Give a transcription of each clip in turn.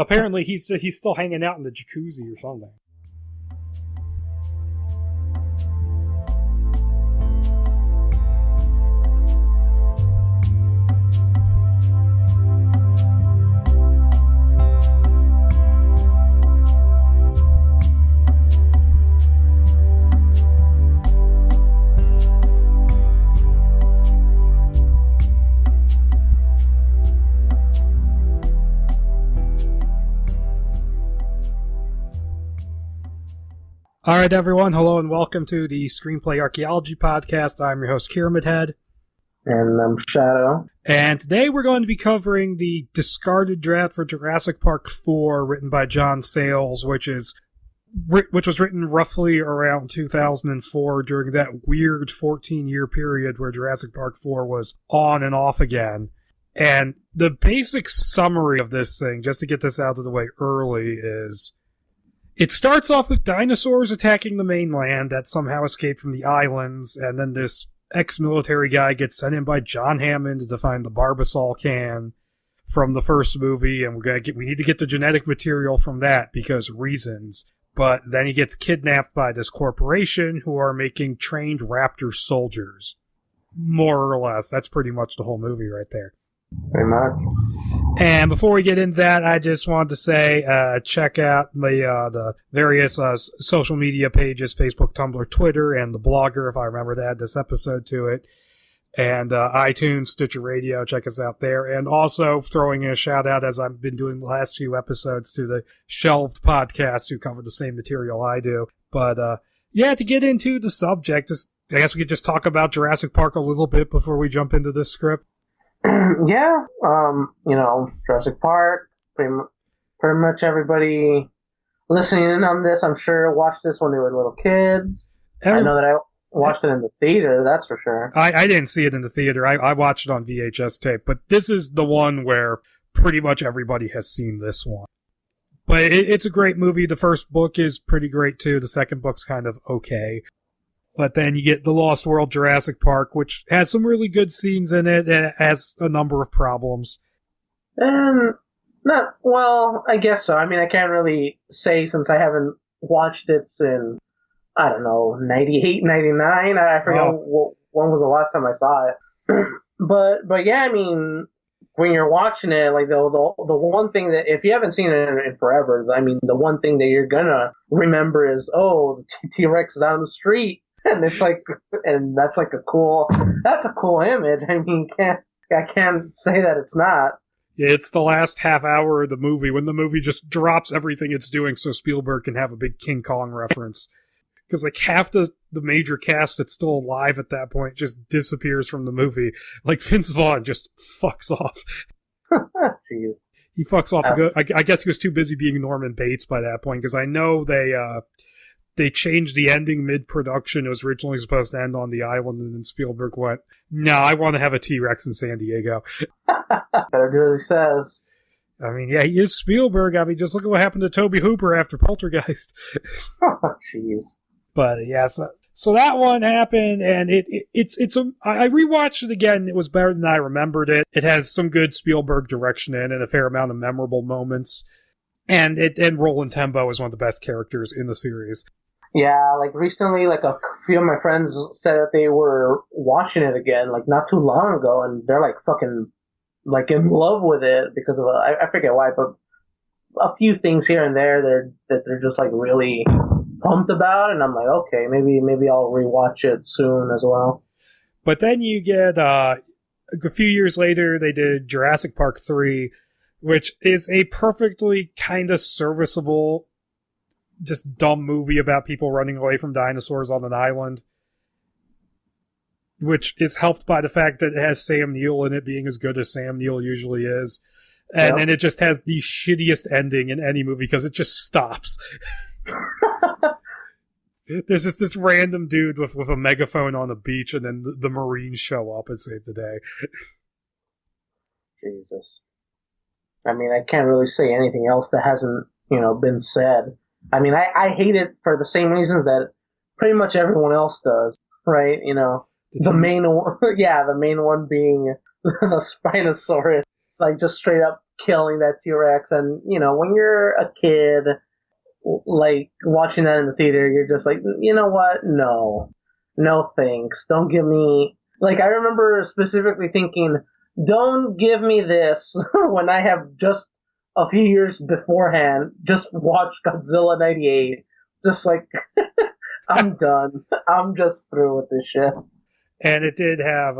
Apparently, he's still hanging out in the jacuzzi or something. All right, everyone. Hello and welcome to the Screenplay Archaeology podcast. I'm your host, KiramidHead. And I'm Shadow. And today we're going to be covering the discarded draft for Jurassic Park 4, written by John Sayles, which was written roughly around 2004 during that weird 14-year period where Jurassic Park 4 was on and off again. And the basic summary of this thing, just to get this out of the way early, is it starts off with dinosaurs attacking the mainland that somehow escaped from the islands, and then this ex-military guy gets sent in by John Hammond to find the Barbasol can from the first movie, and we need to get the genetic material from that because reasons. But then he gets kidnapped by this corporation who are making trained Raptor soldiers. More or less. That's pretty much the whole movie right there. Very much. And before we get into that, I just wanted to say, check out the various social media pages, Facebook, Tumblr, Twitter, and the blogger, if I remember to add this episode to it. And iTunes, Stitcher Radio, check us out there. And also throwing in a shout out, as I've been doing the last few episodes, to the Shelved podcast who cover the same material I do. But yeah, to get into the subject, I guess we could just talk about Jurassic Park a little bit before we jump into this script. Yeah, Jurassic Park, pretty much everybody listening in on this, I'm sure, watched this when they were little kids. I know that I watched it in the theater, that's for sure. I didn't see it in the theater. I watched it on VHS tape, but this is the one where pretty much everybody has seen this one. But it's a great movie. The first book is pretty great, too. The second book's kind of okay. But then you get The Lost World Jurassic Park, which has some really good scenes in it and it has a number of problems. I guess so. I mean, I can't really say since I haven't watched it since, I don't know, 98, 99. I forget when was the last time I saw it. but yeah, I mean, when you're watching it, like the one thing that, if you haven't seen it in forever, I mean, the one thing that you're gonna remember is, the T-Rex is out on the street. And it's like, and that's a cool image. I mean, I can't say that it's not. Yeah, it's the last half hour of the movie when the movie just drops everything it's doing so Spielberg can have a big King Kong reference. Because like half the major cast that's still alive at that point just disappears from the movie. Like Vince Vaughn just fucks off. Jeez. He fucks off to go. I guess he was too busy being Norman Bates by that point, because I know they changed the ending mid-production. It was originally supposed to end on the island, and then Spielberg went, "No, I want to have a T-Rex in San Diego." Better do as he says. I mean, yeah, he is Spielberg. I mean, just look at what happened to Tobe Hooper after Poltergeist. Jeez. But yeah, so that one happened, and I rewatched it again. It was better than I remembered it. It has some good Spielberg direction in it, and a fair amount of memorable moments. And Roland Tembo is one of the best characters in the series. Yeah, like recently, like a few of my friends said that they were watching it again, like not too long ago, and they're like fucking like in love with it because of I forget why, but a few things here and there they're just like really pumped about, and I'm like, okay, maybe I'll rewatch it soon as well. But then you get a few years later, they did Jurassic Park 3, which is a perfectly kind of serviceable, just dumb movie about people running away from dinosaurs on an island, which is helped by the fact that it has Sam Neill in it being as good as Sam Neill usually is. And then it just has the shittiest ending in any movie because it just stops. There's just this random dude with a megaphone on the beach, and then the Marines show up and save the day. Jesus. I mean, I can't really say anything else that hasn't, been said. I mean, I hate it for the same reasons that pretty much everyone else does, right? The main one being the Spinosaurus, like just straight up killing that T-Rex. And, when you're a kid, like, watching that in the theater, you're just like, you know what? No. No thanks. Don't give me... Like, I remember specifically thinking, don't give me this when I have just a few years beforehand just watched Godzilla 98. Just like, I'm done. I'm just through with this shit. And it did have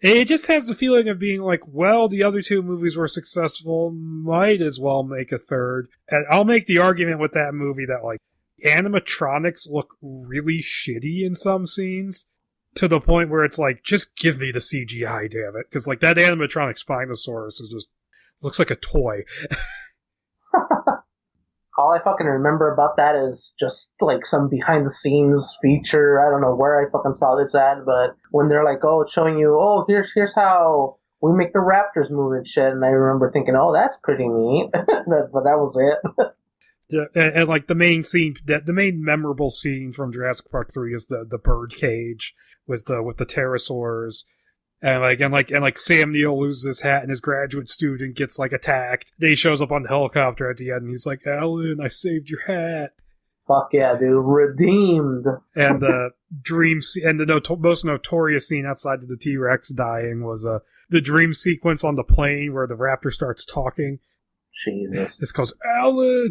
it just has the feeling of being like, well, the other two movies were successful, might as well make a third. And I'll make the argument with that movie that, like, animatronics look really shitty in some scenes, to the point where it's like, just give me the CGI, damn it. Because, like, that animatronic Spinosaurus is just, looks like a toy. All I fucking remember about that is just, like, some behind-the-scenes feature. I don't know where I fucking saw this at, but when they're like, oh, it's showing you, oh, here's how we make the Raptors move and shit, and I remember thinking, oh, that's pretty neat. But that was it. And like, the main scene, the main memorable scene from Jurassic Park 3 is the bird cage with the pterosaurs. And like Sam Neill loses his hat and his graduate student gets, like, attacked. Then he shows up on the helicopter at the end and he's like, Alan, I saved your hat. Fuck yeah, dude. Redeemed. And the most notorious scene outside of the T-Rex dying was the dream sequence on the plane where the raptor starts talking. Jesus. This goes, Alan!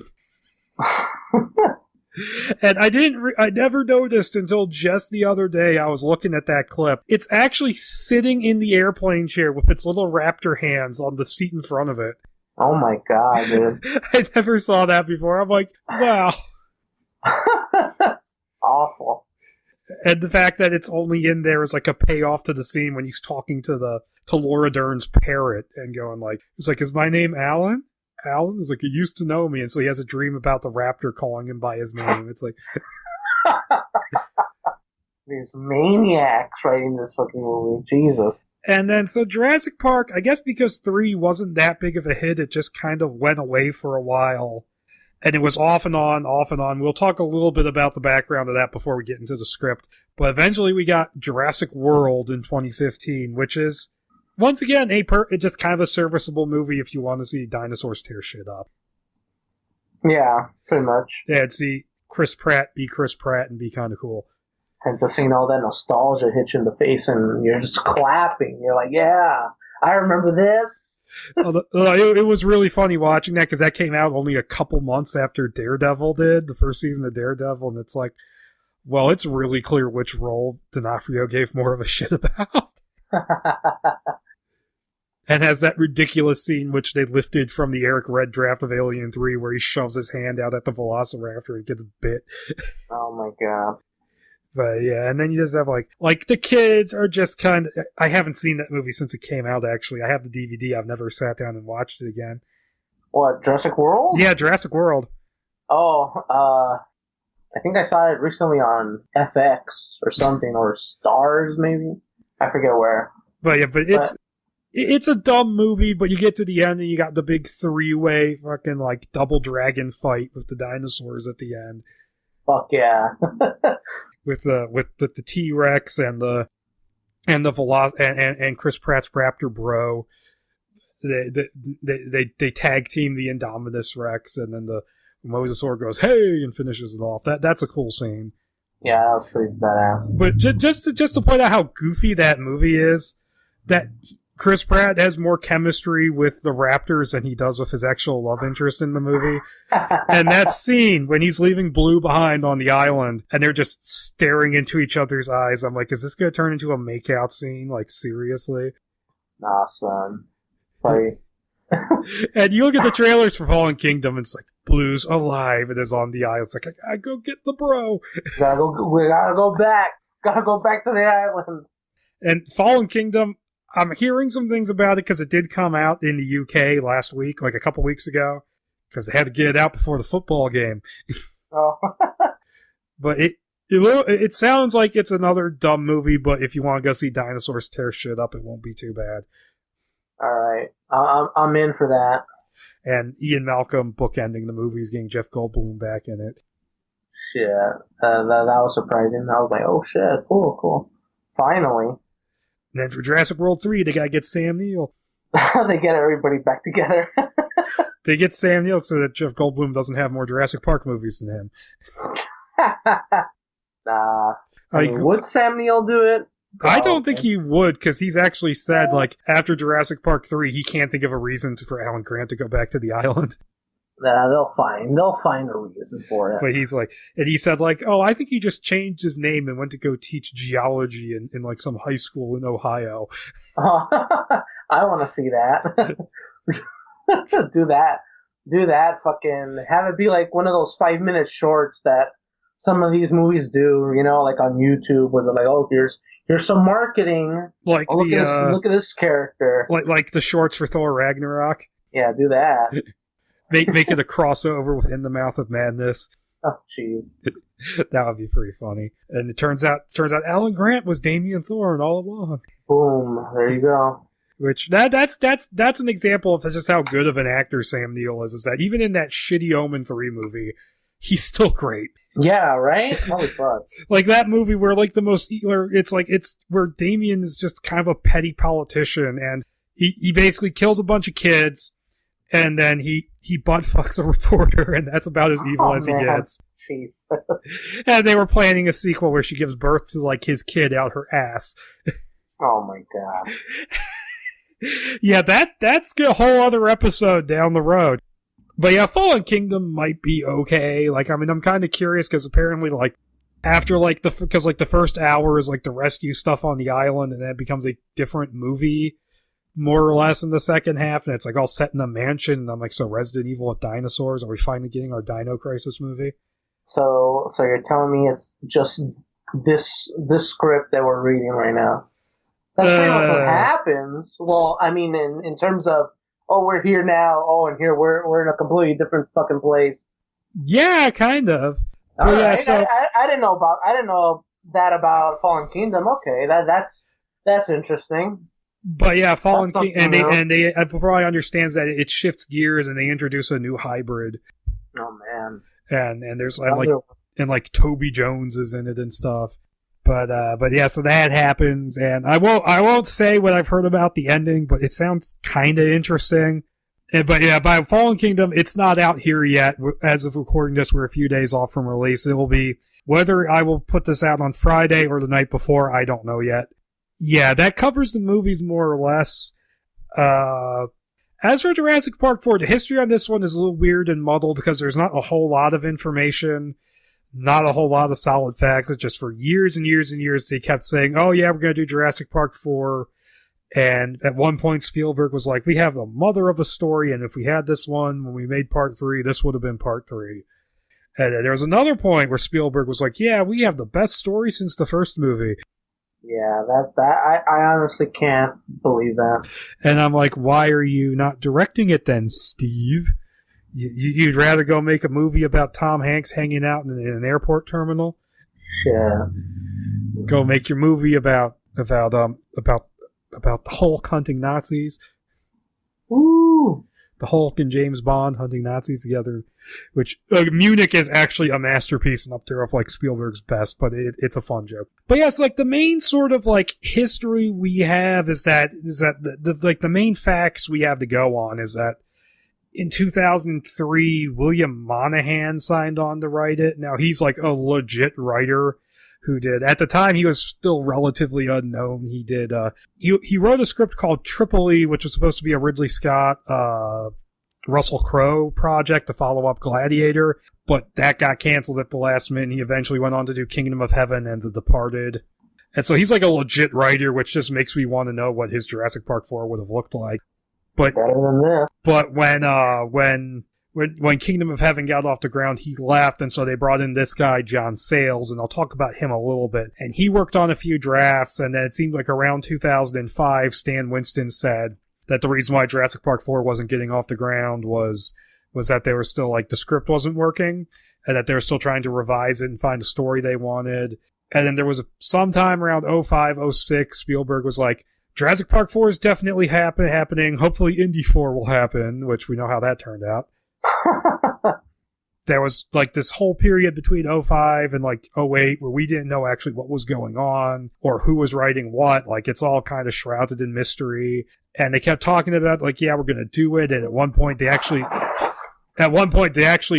And I never noticed until just the other day I was looking at that clip. It's actually sitting in the airplane chair with its little raptor hands on the seat in front of it. Oh my god, dude. I never saw that before. I'm like, wow. Awful. And the fact that it's only in there is like a payoff to the scene when he's talking to Laura Dern's parrot and going like, it's like, is my name Alan? Alan is like, he used to know me, and so he has a dream about the raptor calling him by his name. It's like these maniacs writing this fucking movie. Jesus. And then so Jurassic Park, I guess because 3 wasn't that big of a hit, it just kind of went away for a while. And it was off and on, off and on. We'll talk a little bit about the background of that before we get into the script. But eventually we got Jurassic World in 2015, which is, once again, it's just kind of a serviceable movie if you want to see dinosaurs tear shit up. Yeah, pretty much. Yeah, see Chris Pratt be Chris Pratt and be kind of cool. And to seeing all that nostalgia hit you in the face and you're just clapping. You're like, yeah, I remember this. It was really funny watching that because that came out only a couple months after Daredevil did, the first season of Daredevil, and it's like, well, it's really clear which role D'Onofrio gave more of a shit about. And has that ridiculous scene which they lifted from the Eric Red draft of Alien 3 where he shoves his hand out at the Velociraptor and gets bit. Oh my god. But yeah, and then you just have like the kids are just kind of... I haven't seen that movie since it came out, actually. I have the DVD. I've never sat down and watched it again. What, Jurassic World? Yeah, Jurassic World. Oh, I think I saw it recently on FX or something, or Stars maybe? I forget where. But yeah, it's a dumb movie, but you get to the end and you got the big 3-way fucking like double dragon fight with the dinosaurs at the end. Fuck yeah. with the T-Rex and the and Chris Pratt's Raptor bro. They tag team the Indominus Rex, and then the Mosasaur goes, hey, and finishes it off. That's a cool scene. Yeah, that was pretty badass. But just to point out how goofy that movie is, that Chris Pratt has more chemistry with the Raptors than he does with his actual love interest in the movie. And that scene when he's leaving Blue behind on the island and they're just staring into each other's eyes, I'm like, is this going to turn into a makeout scene? Like, seriously? Nah, son. Like... And you look at the trailers for Fallen Kingdom, and it's like, Blue's alive and is on the island. It's like, I gotta go get the bro. We gotta go back. Gotta go back to the island. And Fallen Kingdom, I'm hearing some things about it because it did come out in the UK last week, like a couple weeks ago, because they had to get it out before the football game. Oh. But it sounds like it's another dumb movie, but if you want to go see dinosaurs tear shit up, it won't be too bad. Alright. I'm in for that. And Ian Malcolm bookending the movie is getting Jeff Goldblum back in it. Shit. That was surprising. I was like, oh shit, cool. Finally. And then for Jurassic World 3, they gotta get Sam Neill. They get everybody back together. They get Sam Neill so that Jeff Goldblum doesn't have more Jurassic Park movies than him. Nah. Would Sam Neill do it? I don't think he would, because he's actually said, like, after Jurassic Park 3, he can't think of a reason for Alan Grant to go back to the island. Nah, they'll find a reason for it. But he's like, and he said, like, oh, I think he just changed his name and went to go teach geology in like, some high school in Ohio. I want to see that. Do that, fucking, have it be like one of those 5-minute shorts that some of these movies do, you know, like on YouTube, where they're like, oh, here's some marketing. Like, oh, look at this character. Like the shorts for Thor Ragnarok. Yeah, do that. Make it a crossover with In the Mouth of Madness. Oh, jeez. That would be pretty funny. And it turns out Alan Grant was Damien Thorne all along. Boom. There you go. Which that's an example of just how good of an actor Sam Neill is that even in that shitty Omen 3 movie, he's still great. Yeah, right? Holy fuck. Like that movie where like it's where Damien is just kind of a petty politician and he basically kills a bunch of kids and then he butt fucks a reporter and that's about as evil as he gets. Jeez. And they were planning a sequel where she gives birth to like his kid out her ass. Oh my god. Yeah, that's a whole other episode down the road. But yeah, Fallen Kingdom might be okay. Like, I mean, I'm kind of curious because apparently, like, after like the first hour is like the rescue stuff on the island, and then it becomes a different movie, more or less in the second half, and it's like all set in a mansion. And I'm like, so Resident Evil with dinosaurs? Are we finally getting our Dino Crisis movie? So you're telling me it's just this script that we're reading right now? That's pretty much what happens. Well, I mean, in terms of, oh, we're here now. Oh, and here we're in a completely different fucking place. Yeah, kind of. All right. So I didn't know that about Fallen Kingdom. Okay, that's interesting. But yeah, Fallen Kingdom, and they probably understands that it shifts gears and they introduce a new hybrid. Oh man. And there's like Toby Jones is in it and stuff. But yeah, so that happens, and I won't say what I've heard about the ending, but it sounds kind of interesting. But yeah, by Fallen Kingdom, it's not out here yet. As of recording this, we're a few days off from release. It will be, whether I will put this out on Friday or the night before, I don't know yet. Yeah, that covers the movies more or less. As for Jurassic Park 4, the history on this one is a little weird and muddled because there's not a whole lot of information. Not a whole lot of solid facts. It's just for years and years and years they kept saying, oh yeah, we're going to do Jurassic Park 4. And at one point Spielberg was like, we have the mother of a story, and if we had this one when we made part 3, this would have been part 3. And there was another point where Spielberg was like, yeah, we have the best story since the first movie. Yeah, I honestly can't believe that. And I'm like, why are you not directing it then, Steve? You'd rather go make a movie about Tom Hanks hanging out in an airport terminal? Yeah. Go make your movie about the Hulk hunting Nazis. Ooh. The Hulk and James Bond hunting Nazis together, which Munich is actually a masterpiece and up there of like Spielberg's best, but it's a fun joke. But yes, like the main sort of like history we have is that the main facts we have to go on is that in 2003, William Monahan signed on to write it. Now, he's like a legit writer who did, at the time, he was still relatively unknown. He did, he wrote a script called Tripoli, which was supposed to be a Ridley Scott, Russell Crowe project to follow up Gladiator, but that got canceled at the last minute. He eventually went on to do Kingdom of Heaven and The Departed. And so he's like a legit writer, which just makes me want to know what his Jurassic Park 4 would have looked like. But better than this. But when Kingdom of Heaven got off the ground, he left, and so they brought in this guy, John Sayles, and I'll talk about him a little bit. And he worked on a few drafts, and then it seemed like around 2005, Stan Winston said that the reason why Jurassic Park 4 wasn't getting off the ground was that they were still, like, the script wasn't working, and that they were still trying to revise it and find the story they wanted. And then there was sometime around 05, 06, Spielberg was like, Jurassic Park 4 is definitely happening. Hopefully Indy 4 will happen, which we know how that turned out. there was like this whole period between '05 and like '08 where we didn't know actually what was going on or who was writing what. Like, it's all kind of shrouded in mystery. And they kept talking about like, yeah, we're going to do it. And at one point they actually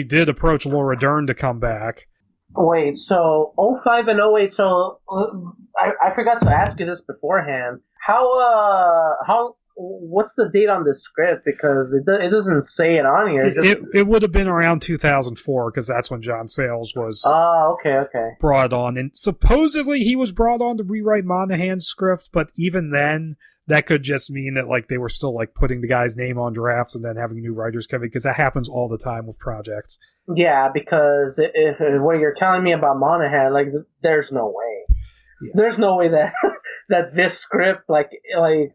did approach Laura Dern to come back. Wait, so '05 and '08, so I forgot to ask you this beforehand. What's the date on this script? Because it doesn't say it on here. It would have been around 2004 because that's when John Sayles was brought on. And supposedly he was brought on to rewrite Monahan's script, but even then, that could just mean that like they were still like putting the guy's name on drafts and then having new writers come in, because that happens all the time with projects. Yeah, because if what you're telling me about Monahan, like, there's no way. Yeah. There's no way that that this script like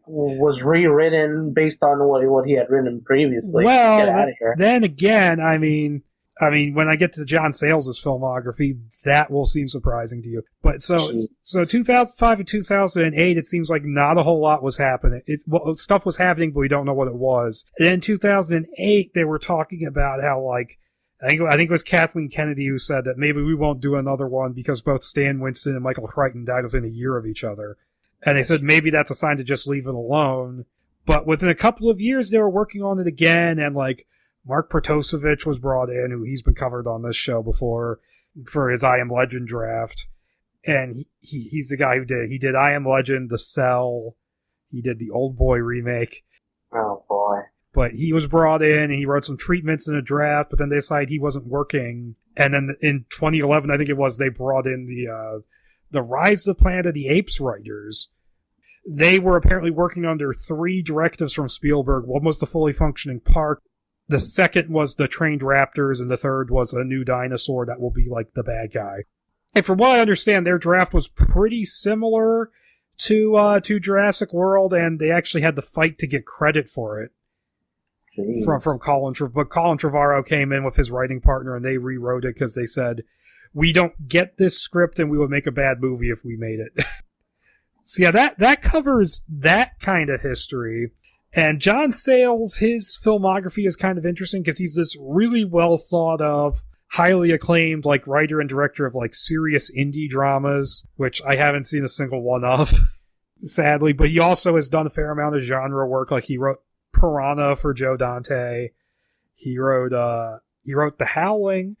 was rewritten based on what he had written previously. Well, get out of here. Then again, I mean, when I get to John Sayles' filmography, that will seem surprising to you. But so 2005 and 2008, it seems like not a whole lot was happening. Stuff was happening, but we don't know what it was. And then 2008, they were talking about how like. I think it was Kathleen Kennedy who said that maybe we won't do another one because both Stan Winston and Michael Crichton died within a year of each other. And they said maybe that's a sign to just leave it alone. But within a couple of years, they were working on it again, and like Mark Protosevich was brought in, who he's been covered on this show before, for his I Am Legend draft. And he's the guy who did I Am Legend, The Cell, he did the Old Boy remake. Oh boy. But he was brought in and he wrote some treatments in a draft, but then they decided he wasn't working. And then in 2011, I think it was, they brought in the Rise of the Planet of the Apes writers. They were apparently working under 3 directives from Spielberg. One was the fully functioning park. The second was the trained raptors, and the third was a new dinosaur that will be like the bad guy. And from what I understand, their draft was pretty similar to Jurassic World, and they actually had to fight to get credit for it. From Colin Trevorrow came in with his writing partner, and they rewrote it because they said, we don't get this script and we would make a bad movie if we made it. So yeah, that covers that kind of history. And John Sayles, his filmography is kind of interesting because he's this really well thought of, highly acclaimed like writer and director of like serious indie dramas, which I haven't seen a single one of, sadly. But he also has done a fair amount of genre work. Like he wrote Piranha for Joe Dante. He wrote The Howling.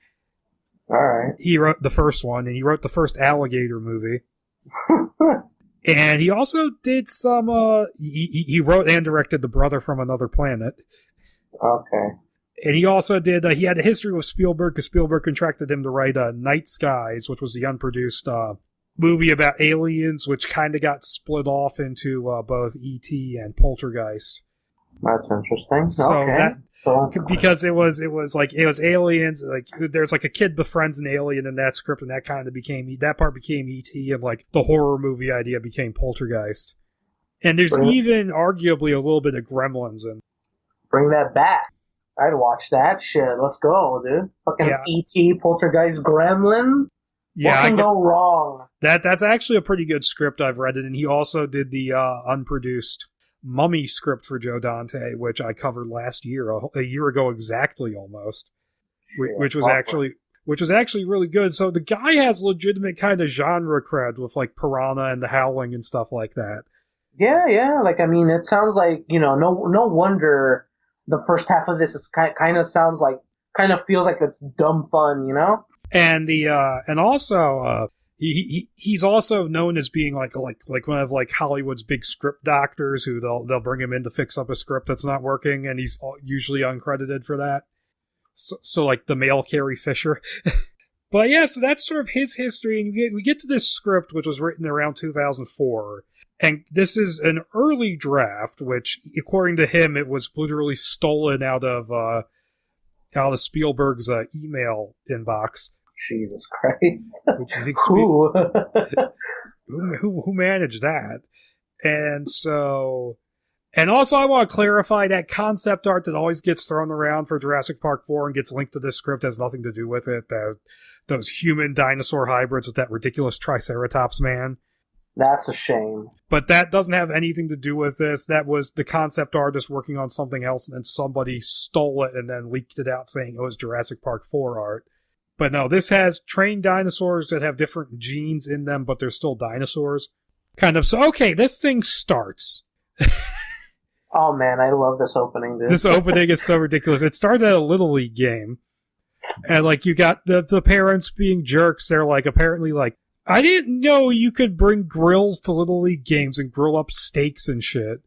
All right. He wrote the first one, and he wrote the first Alligator movie. And he also did some. He wrote and directed The Brother from Another Planet. Okay. And he also did. He had a history with Spielberg because Spielberg contracted him to write Night Skies, which was the unproduced movie about aliens, which kind of got split off into both E.T. and Poltergeist. That's interesting. So okay. Because it was aliens, like there's like a kid befriends an alien in that script, and that part became E.T., and like the horror movie idea became Poltergeist. And there's even arguably a little bit of Gremlins in. Bring that back. I'd watch that shit. Let's go, dude. Fucking E.T., Poltergeist, Gremlins. Yeah, what can go wrong? That's actually a pretty good script. I've read it, and he also did the unproduced Mummy script for Joe Dante, which I covered last year, a year ago exactly, almost, which was actually really good. So the guy has legitimate kind of genre cred with like Piranha and The Howling and stuff like that. Yeah. Like, I mean, it sounds like, no wonder the first half of this is kind of feels like it's dumb fun, And and also he's also known as being like one of like Hollywood's big script doctors who they'll bring him in to fix up a script that's not working, and he's usually uncredited for that. So like the male Carrie Fisher. But yeah, so that's sort of his history, and we get to this script which was written around 2004, and this is an early draft, which according to him it was literally stolen out of Spielberg's email inbox. Jesus Christ. Which you think who managed that? And also I want to clarify that concept art that always gets thrown around for Jurassic Park 4 and gets linked to this script has nothing to do with it. Those human dinosaur hybrids with that ridiculous Triceratops man. That's a shame. But that doesn't have anything to do with this. That was the concept artist working on something else, and then somebody stole it and then leaked it out saying it was Jurassic Park 4 art. But no, this has trained dinosaurs that have different genes in them, but they're still dinosaurs. Kind of. So, okay, this thing starts. Oh man, I love this opening, dude. This opening is so ridiculous. It started at a Little League game. And, like, you got the parents being jerks. They're, like, apparently, like, I didn't know you could bring grills to Little League games and grill up steaks and shit.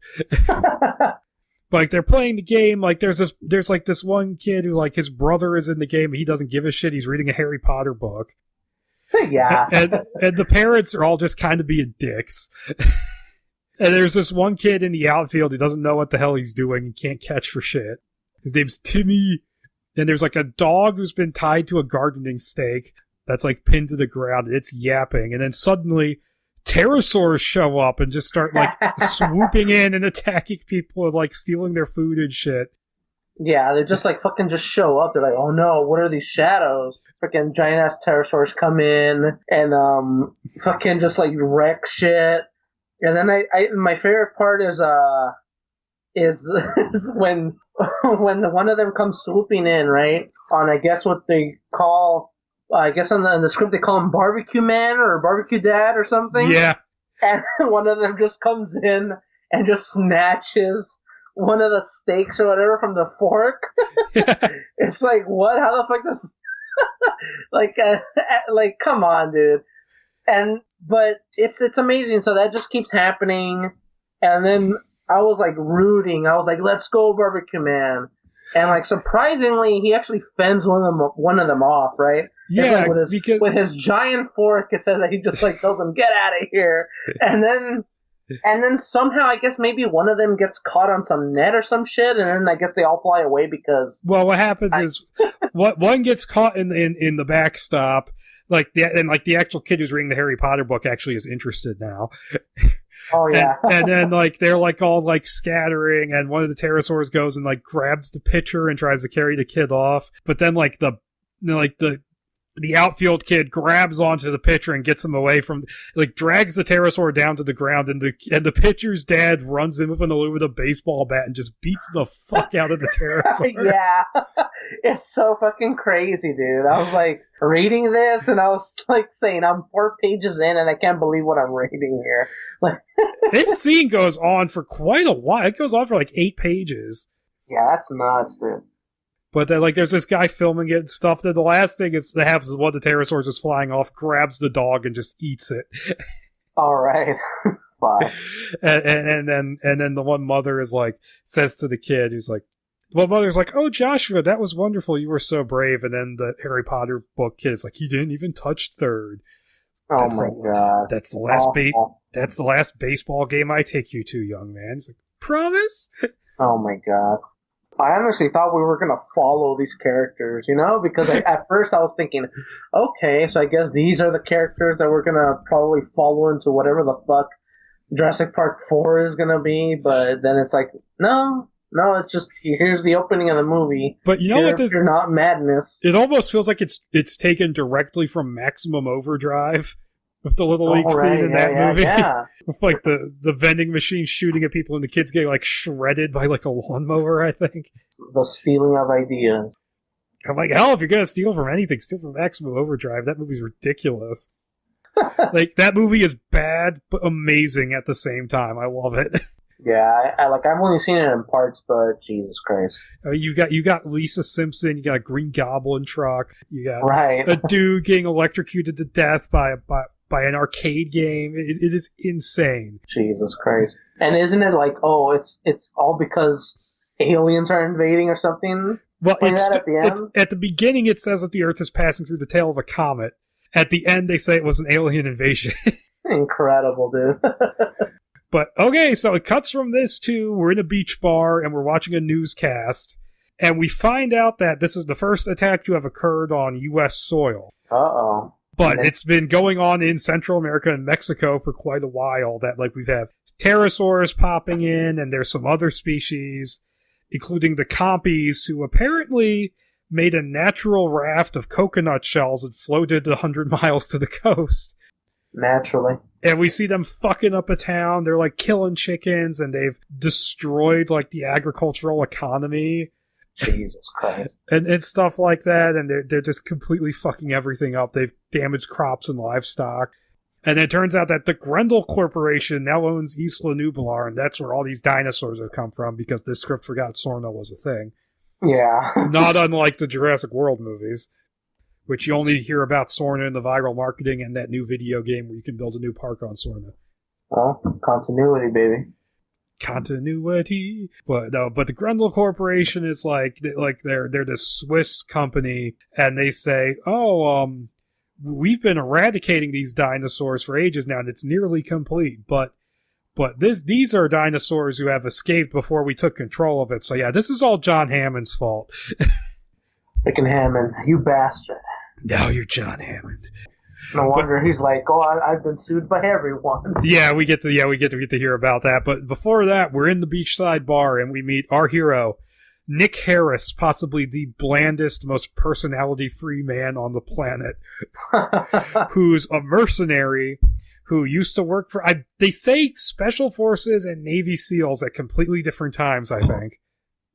Like, they're playing the game, like, there's this one kid who, like, his brother is in the game and he doesn't give a shit. He's reading a Harry Potter book. Yeah. And the parents are all just kind of being dicks. And there's this one kid in the outfield who doesn't know what the hell he's doing and can't catch for shit. His name's Timmy. And there's, like, a dog who's been tied to a gardening stake that's, like, pinned to the ground. And it's yapping. And then suddenly, pterosaurs show up and just start, like, swooping in and attacking people and, like, stealing their food and shit. Yeah, they just, like, fucking just show up. They're like, oh no, what are these shadows? Freaking giant-ass pterosaurs come in and, fucking just, like, wreck shit. And then my favorite part is when one of them comes swooping in, right? On, I guess, what they call, I guess in the script they call him Barbecue Man or Barbecue Dad or something. Yeah. And one of them just comes in and just snatches one of the steaks or whatever from the fork. It's like, what? How the fuck does... like, come on, dude. But it's amazing. So that just keeps happening. And then I was, like, rooting. I was like, let's go, Barbecue Man. And, like, surprisingly, he actually fends one of them off, right? Yeah, like with his giant fork, it says that he just, like, tells them, get out of here. And then somehow, I guess maybe one of them gets caught on some net or some shit, and then I guess they all fly away because... Well, what happens is one gets caught in the backstop, the actual kid who's reading the Harry Potter book actually is interested now. Oh, yeah. and then, like, they're, like, all, like, scattering, and one of the pterosaurs goes and, like, grabs the pitcher and tries to carry the kid off. But then, like, the outfield kid grabs onto the pitcher and gets him away from, like, drags the pterosaur down to the ground, and the pitcher's dad runs in with an aluminum baseball bat and just beats the fuck out of the pterosaur. Yeah. It's so fucking crazy, dude. I was, like, reading this, and I was, like, saying, I'm 4 pages in, and I can't believe what I'm reading here. Like, this scene goes on for quite a while. It goes on for, like, 8 pages. Yeah, that's nuts, dude. But then, like, there's this guy filming it and stuff. Then the last thing that happens is one of the pterosaurs is flying off, grabs the dog, and just eats it. All right. Wow. And then the one mother is like, says to the kid, who's like, well, mother's like, oh, Joshua, that was wonderful. You were so brave. And then the Harry Potter book kid is like, he didn't even touch third. Oh my god. That's the last baseball game I take you to, young man. He's like, promise? Oh my god. I honestly thought we were going to follow these characters, you know? Because at first I was thinking, okay, so I guess these are the characters that we're going to probably follow into whatever the fuck Jurassic Park 4 is going to be. But then it's like, no, it's just, here's the opening of the movie. But you know what this... You're not madness. It almost feels like it's taken directly from Maximum Overdrive. With the Little League scene in that movie. Yeah. With, like, the vending machine shooting at people and the kids getting, like, shredded by, like, a lawnmower, I think. The stealing of ideas. I'm like, hell, if you're gonna steal from anything, steal from Maximum Overdrive. That movie's ridiculous. Like, that movie is bad, but amazing at the same time. I love it. Yeah, I've only seen it in parts, but Jesus Christ. I mean, you got Lisa Simpson, you got a Green Goblin truck, you got right. a dude getting electrocuted to death by an arcade game. It is insane. Jesus Christ. And isn't it like, oh, it's all because aliens are invading or something? Well, at the beginning it says that the Earth is passing through the tail of a comet. At the end they say it was an alien invasion. Incredible, dude. But, okay, so it cuts from this to, we're in a beach bar and we're watching a newscast. And we find out that this is the first attack to have occurred on U.S. soil. Uh-oh. But it's been going on in Central America and Mexico for quite a while. That, like, we've had pterosaurs popping in, and there's some other species, including the Compies, who apparently made a natural raft of coconut shells and floated 100 miles to the coast. Naturally. And we see them fucking up a town. They're like killing chickens, and they've destroyed like the agricultural economy. Jesus Christ. And stuff like that, and they're just completely fucking everything up. They've damaged crops and livestock. And it turns out that the Grendel Corporation now owns Isla Nublar, and that's where all these dinosaurs have come from, because this script forgot Sorna was a thing. Yeah. Not unlike the Jurassic World movies, which you only hear about Sorna in the viral marketing and that new video game where you can build a new park on Sorna. Well, continuity, baby. Continuity. But no, but the Grendel Corporation is like they're this Swiss company, and they say, we've been eradicating these dinosaurs for ages now, and it's nearly complete, but these are dinosaurs who have escaped before we took control of it. So yeah, this is all John Hammond's fault. Freaking Hammond, you bastard. Now you're John Hammond. No wonder he's like, I've been sued by everyone. Yeah, we get to hear about that. But before that, we're in the beachside bar, and we meet our hero, Nick Harris, possibly the blandest, most personality-free man on the planet, who's a mercenary who used to work for, they say, Special Forces and Navy SEALs at completely different times, I think.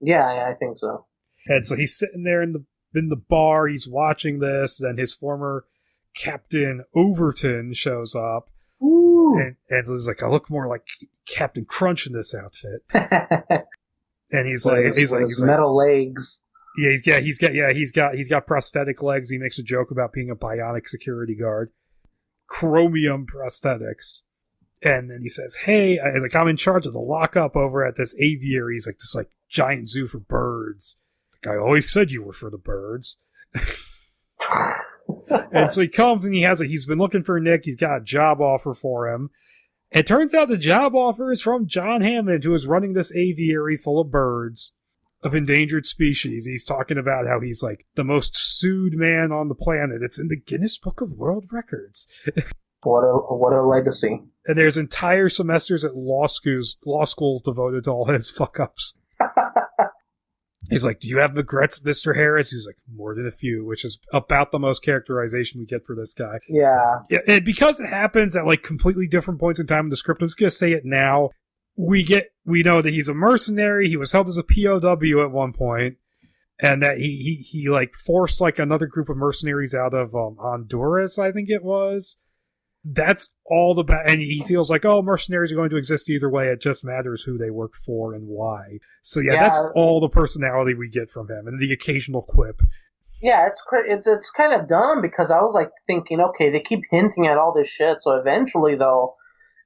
Yeah, I think so. And so he's sitting there in the bar, he's watching this, and his former Captain Overton shows up. Ooh. And he's like, I look more like Captain Crunch in this outfit. And he's like metal legs. Yeah, he's got prosthetic legs. He makes a joke about being a bionic security guard. Chromium prosthetics. And then he says, hey, I'm in charge of the lockup over at this aviary. He's like, this like giant zoo for birds. Like, I always said you were for the birds. And so he comes and he's been looking for Nick. He's got a job offer for him. It turns out the job offer is from John Hammond, who is running this aviary full of birds of endangered species. He's talking about how he's like the most sued man on the planet. It's in the Guinness Book of World Records. What a legacy. And there's entire semesters at law schools devoted to all his fuck-ups. He's like, do you have regrets, Mr. Harris? He's like, more than a few, which is about the most characterization we get for this guy. Yeah. And because it happens at like completely different points in time in the script, I'm just going to say it now. We know that he's a mercenary. He was held as a POW at one point, and that he like forced like another group of mercenaries out of Honduras, I think it was. That's all and he feels like, mercenaries are going to exist either way. It just matters who they work for and why. So yeah, that's all the personality we get from him, and the occasional quip. Yeah, it's kind of dumb, because I was like thinking, okay, they keep hinting at all this shit, so eventually they'll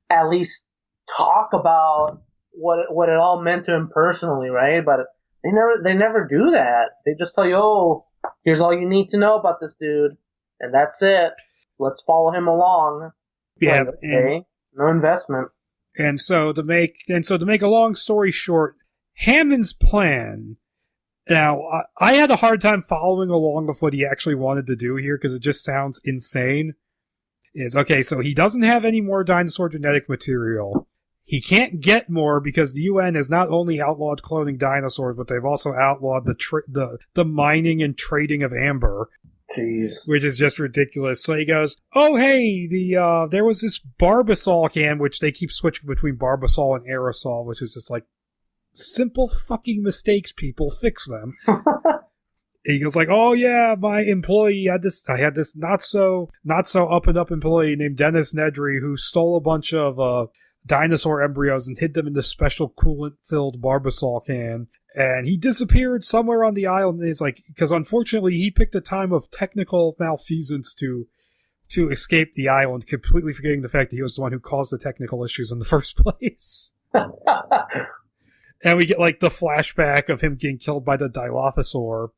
at least talk about what it all meant to him personally, right? But they never do that. They just tell you, here's all you need to know about this dude, and that's it. Let's follow him along. Yeah, like, okay, no investment. And so to make a long story short, Hammond's plan. Now, I had a hard time following along with what he actually wanted to do here, because it just sounds insane. So he doesn't have any more dinosaur genetic material. He can't get more because the UN has not only outlawed cloning dinosaurs, but they've also outlawed the mining and trading of amber. Jeez. Which is just ridiculous. So he goes, hey, there was this Barbasol can, which they keep switching between Barbasol and aerosol, which is just like, simple fucking mistakes, people, fix them. He goes like, yeah, my employee I had this not so up and up employee named Dennis Nedry who stole a bunch of dinosaur embryos and hid them in this special coolant-filled Barbasol can. And he disappeared somewhere on the island. He's like, because unfortunately he picked a time of technical malfeasance to escape the island, completely forgetting the fact that he was the one who caused the technical issues in the first place. And we get like the flashback of him getting killed by the Dilophosaur.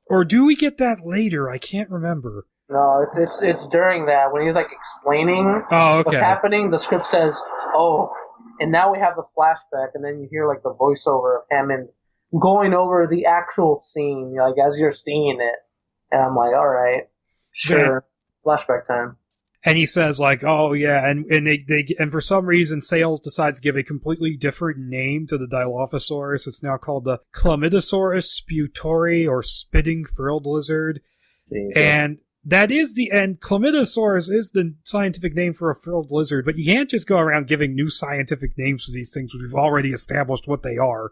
Or do we get that later? I can't remember. No, it's during that when he's like explaining what's happening. The script says, and now we have the flashback, and then you hear like the voiceover of Hammond going over the actual scene, like as you're seeing it. And I'm like, all right, sure, flashback time. And he says like, and for some reason Sayles decides to give a completely different name to the Dilophosaurus. It's now called the Chlamydosaurus sputori, or spitting frilled lizard. Jesus. And That is the end. Chlamydosaurus is the scientific name for a frilled lizard, but you can't just go around giving new scientific names to these things when we've already established what they are.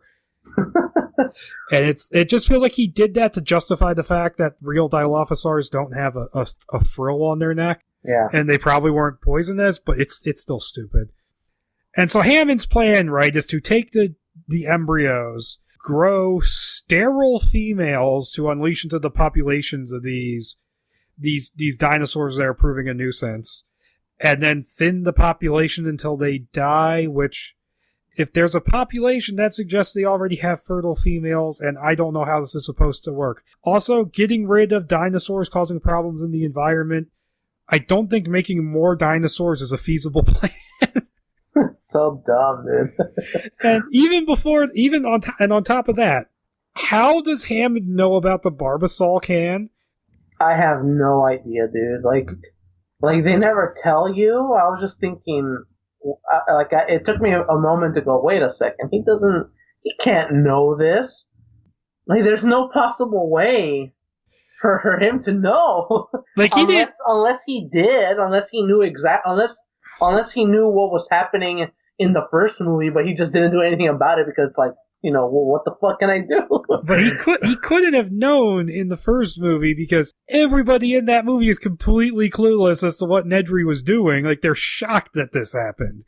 And it just feels like he did that to justify the fact that real Dilophosaurs don't have a frill on their neck. Yeah. And they probably weren't poisonous, but it's still stupid. And so Hammond's plan, right, is to take the embryos, grow sterile females to unleash into the populations of these dinosaurs that are proving a nuisance, and then thin the population until they die, which, if there's a population, that suggests they already have fertile females, and I don't know how this is supposed to work. Also, getting rid of dinosaurs causing problems in the environment, I don't think making more dinosaurs is a feasible plan. It's so dumb, dude. And on top of that, how does Hammond know about the Barbasol can? I have no idea, dude. Like they never tell you. I was just thinking, it took me a moment to go, wait a second. He can't know this. Like, there's no possible way for him to know. Like, unless he knew what was happening in the first movie, but he just didn't do anything about it because, like, well, what the fuck can I do? But he couldn't have known in the first movie because everybody in that movie is completely clueless as to what Nedry was doing. Like, they're shocked that this happened.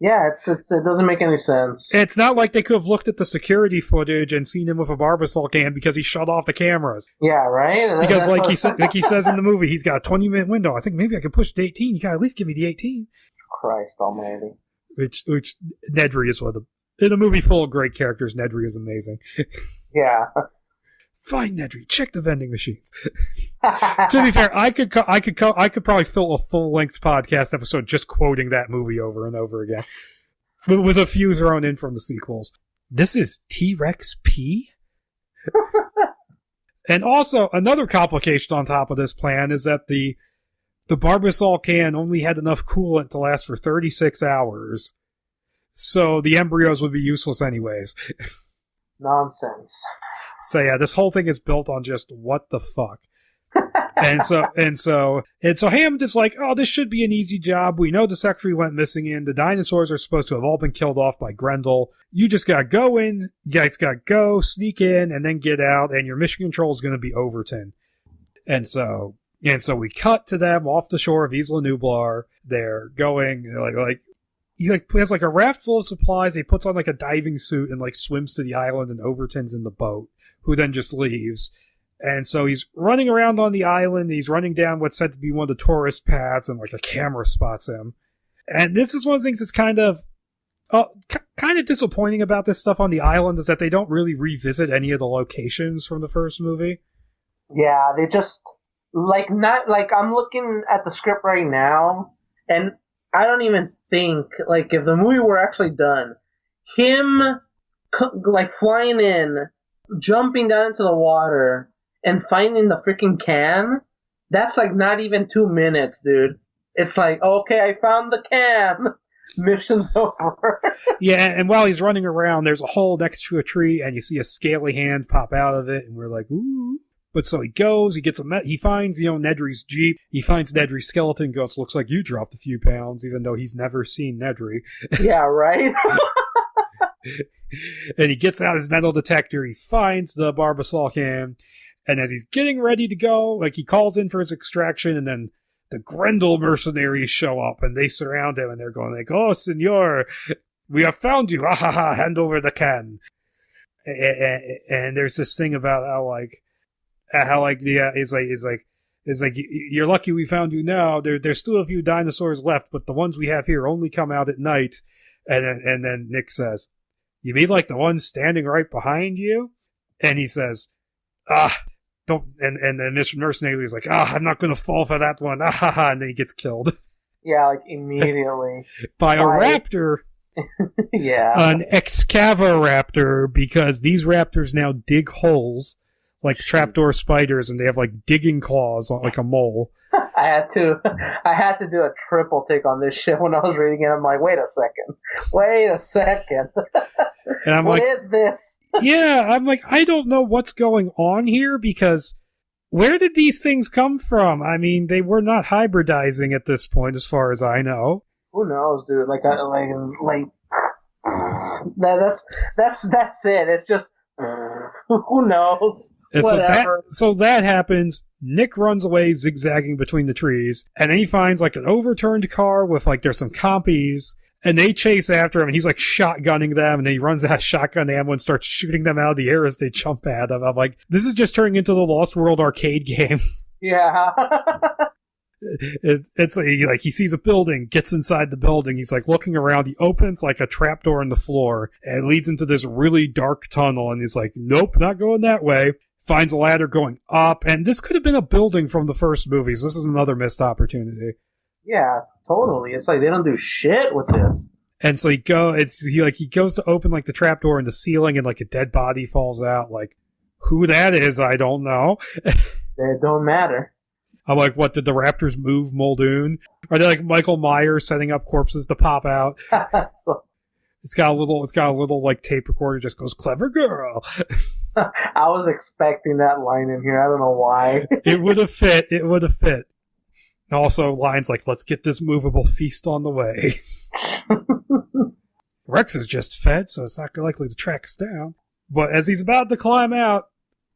Yeah, it doesn't make any sense. It's not like they could have looked at the security footage and seen him with a Barbasol can because he shut off the cameras. Yeah, right? Because like he says in the movie, he's got a 20-minute window. I think maybe I can push to 18. You gotta at least give me the 18. Christ almighty. Which Nedry is one of the... In a movie full of great characters, Nedry is amazing. Yeah. Fine, Nedry, check the vending machines. To be fair, I could probably fill a full-length podcast episode just quoting that movie over and over again, with a few thrown in from the sequels. This is T-Rex P? And also, another complication on top of this plan is that the Barbasol can only had enough coolant to last for 36 hours. So the embryos would be useless anyways. Nonsense. So yeah, this whole thing is built on just what the fuck. and so Hammond is like, oh, this should be an easy job. We know the secretary went missing in. The dinosaurs are supposed to have all been killed off by Grendel. You just gotta go in, you guys gotta go, sneak in, and then get out, and your mission control is gonna be Overton. And so we cut to them off the shore of Isla Nublar. They're going, he has a raft full of supplies. He puts on a diving suit and swims to the island, and Overton's in the boat, who then just leaves. And so he's running around on the island. He's running down what's said to be one of the tourist paths, and a camera spots him. And this is one of the things that's kind of disappointing about this stuff on the island, is that they don't really revisit any of the locations from the first movie. Yeah, they just I'm looking at the script right now, and I don't even think, if the movie were actually done, him, flying in, jumping down into the water, and finding the freaking can, that's, not even 2 minutes, dude. It's okay, I found the can. Mission's over. Yeah, and while he's running around, there's a hole next to a tree, and you see a scaly hand pop out of it, and we're like, ooh. But so he goes, he finds, Nedry's Jeep, he finds Nedry's skeleton, goes, looks like you dropped a few pounds, even though he's never seen Nedry. Yeah, right? And he gets out his metal detector, he finds the Barbasol can, and as he's getting ready to go, he calls in for his extraction, and then the Grendel mercenaries show up, and they surround him, and they're going oh, senor, we have found you, ha ha ha, hand over the can. And there's this thing about you're lucky we found you now. There's still a few dinosaurs left, but the ones we have here only come out at night. And then Nick says, you mean the ones standing right behind you? And he says, don't. And then Mr. Mercenary is I'm not going to fall for that one. And then he gets killed. Yeah, immediately by a raptor. Yeah, an Excavaraptor, because these raptors now dig holes trapdoor spiders, and they have digging claws on a mole. I had to do a triple take on this shit when I was reading it. I'm like, wait a second. And I'm what is this? Yeah, I'm I don't know what's going on here, because Where did these things come from? I mean, they were not hybridizing at this point, as far as I know. Who knows, dude? That's it. It's just who knows. And whatever. So that happens. Nick runs away, zigzagging between the trees, and then he finds like an overturned car with like there's some compies, and they chase after him, and he's like shotgunning them, and then he runs out of shotgun ammo and starts shooting them out of the air as they jump at him. I'm like, this is just turning into the Lost World arcade game. Yeah. It's like he sees a building, gets inside the building, he's like looking around, he opens like a trapdoor in the floor, and it leads into this really dark tunnel, and he's like, nope, not going that way. Finds a ladder going up, and this could have been a building from the first movies. This is another missed opportunity. Yeah, totally. It's like they don't do shit with this. And so he goes to open like the trapdoor in the ceiling, and like a dead body falls out. Like, who that is, I don't know. It don't matter. I'm like, what, did the Raptors move Muldoon? Are they like Michael Myers setting up corpses to pop out? It's got a little like tape recorder, just goes, clever girl. I was expecting that line in here. I don't know why. It would have fit. And also lines like, let's get this movable feast on the way. Rex is just fed, so it's not likely to track us down. But as he's about to climb out,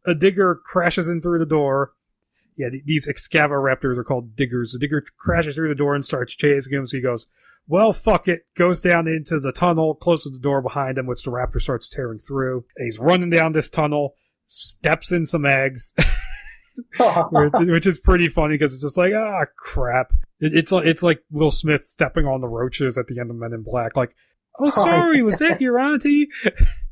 a digger crashes in through the door. Yeah, these Excava-raptors are called diggers. The digger crashes through the door and starts chasing him, so he goes, well, fuck it, goes down into the tunnel, closes the door behind him, which the raptor starts tearing through. And he's running down this tunnel, steps in some eggs, which is pretty funny because it's just like, crap. It's like Will Smith stepping on the roaches at the end of Men in Black, like, oh, sorry, was that your auntie?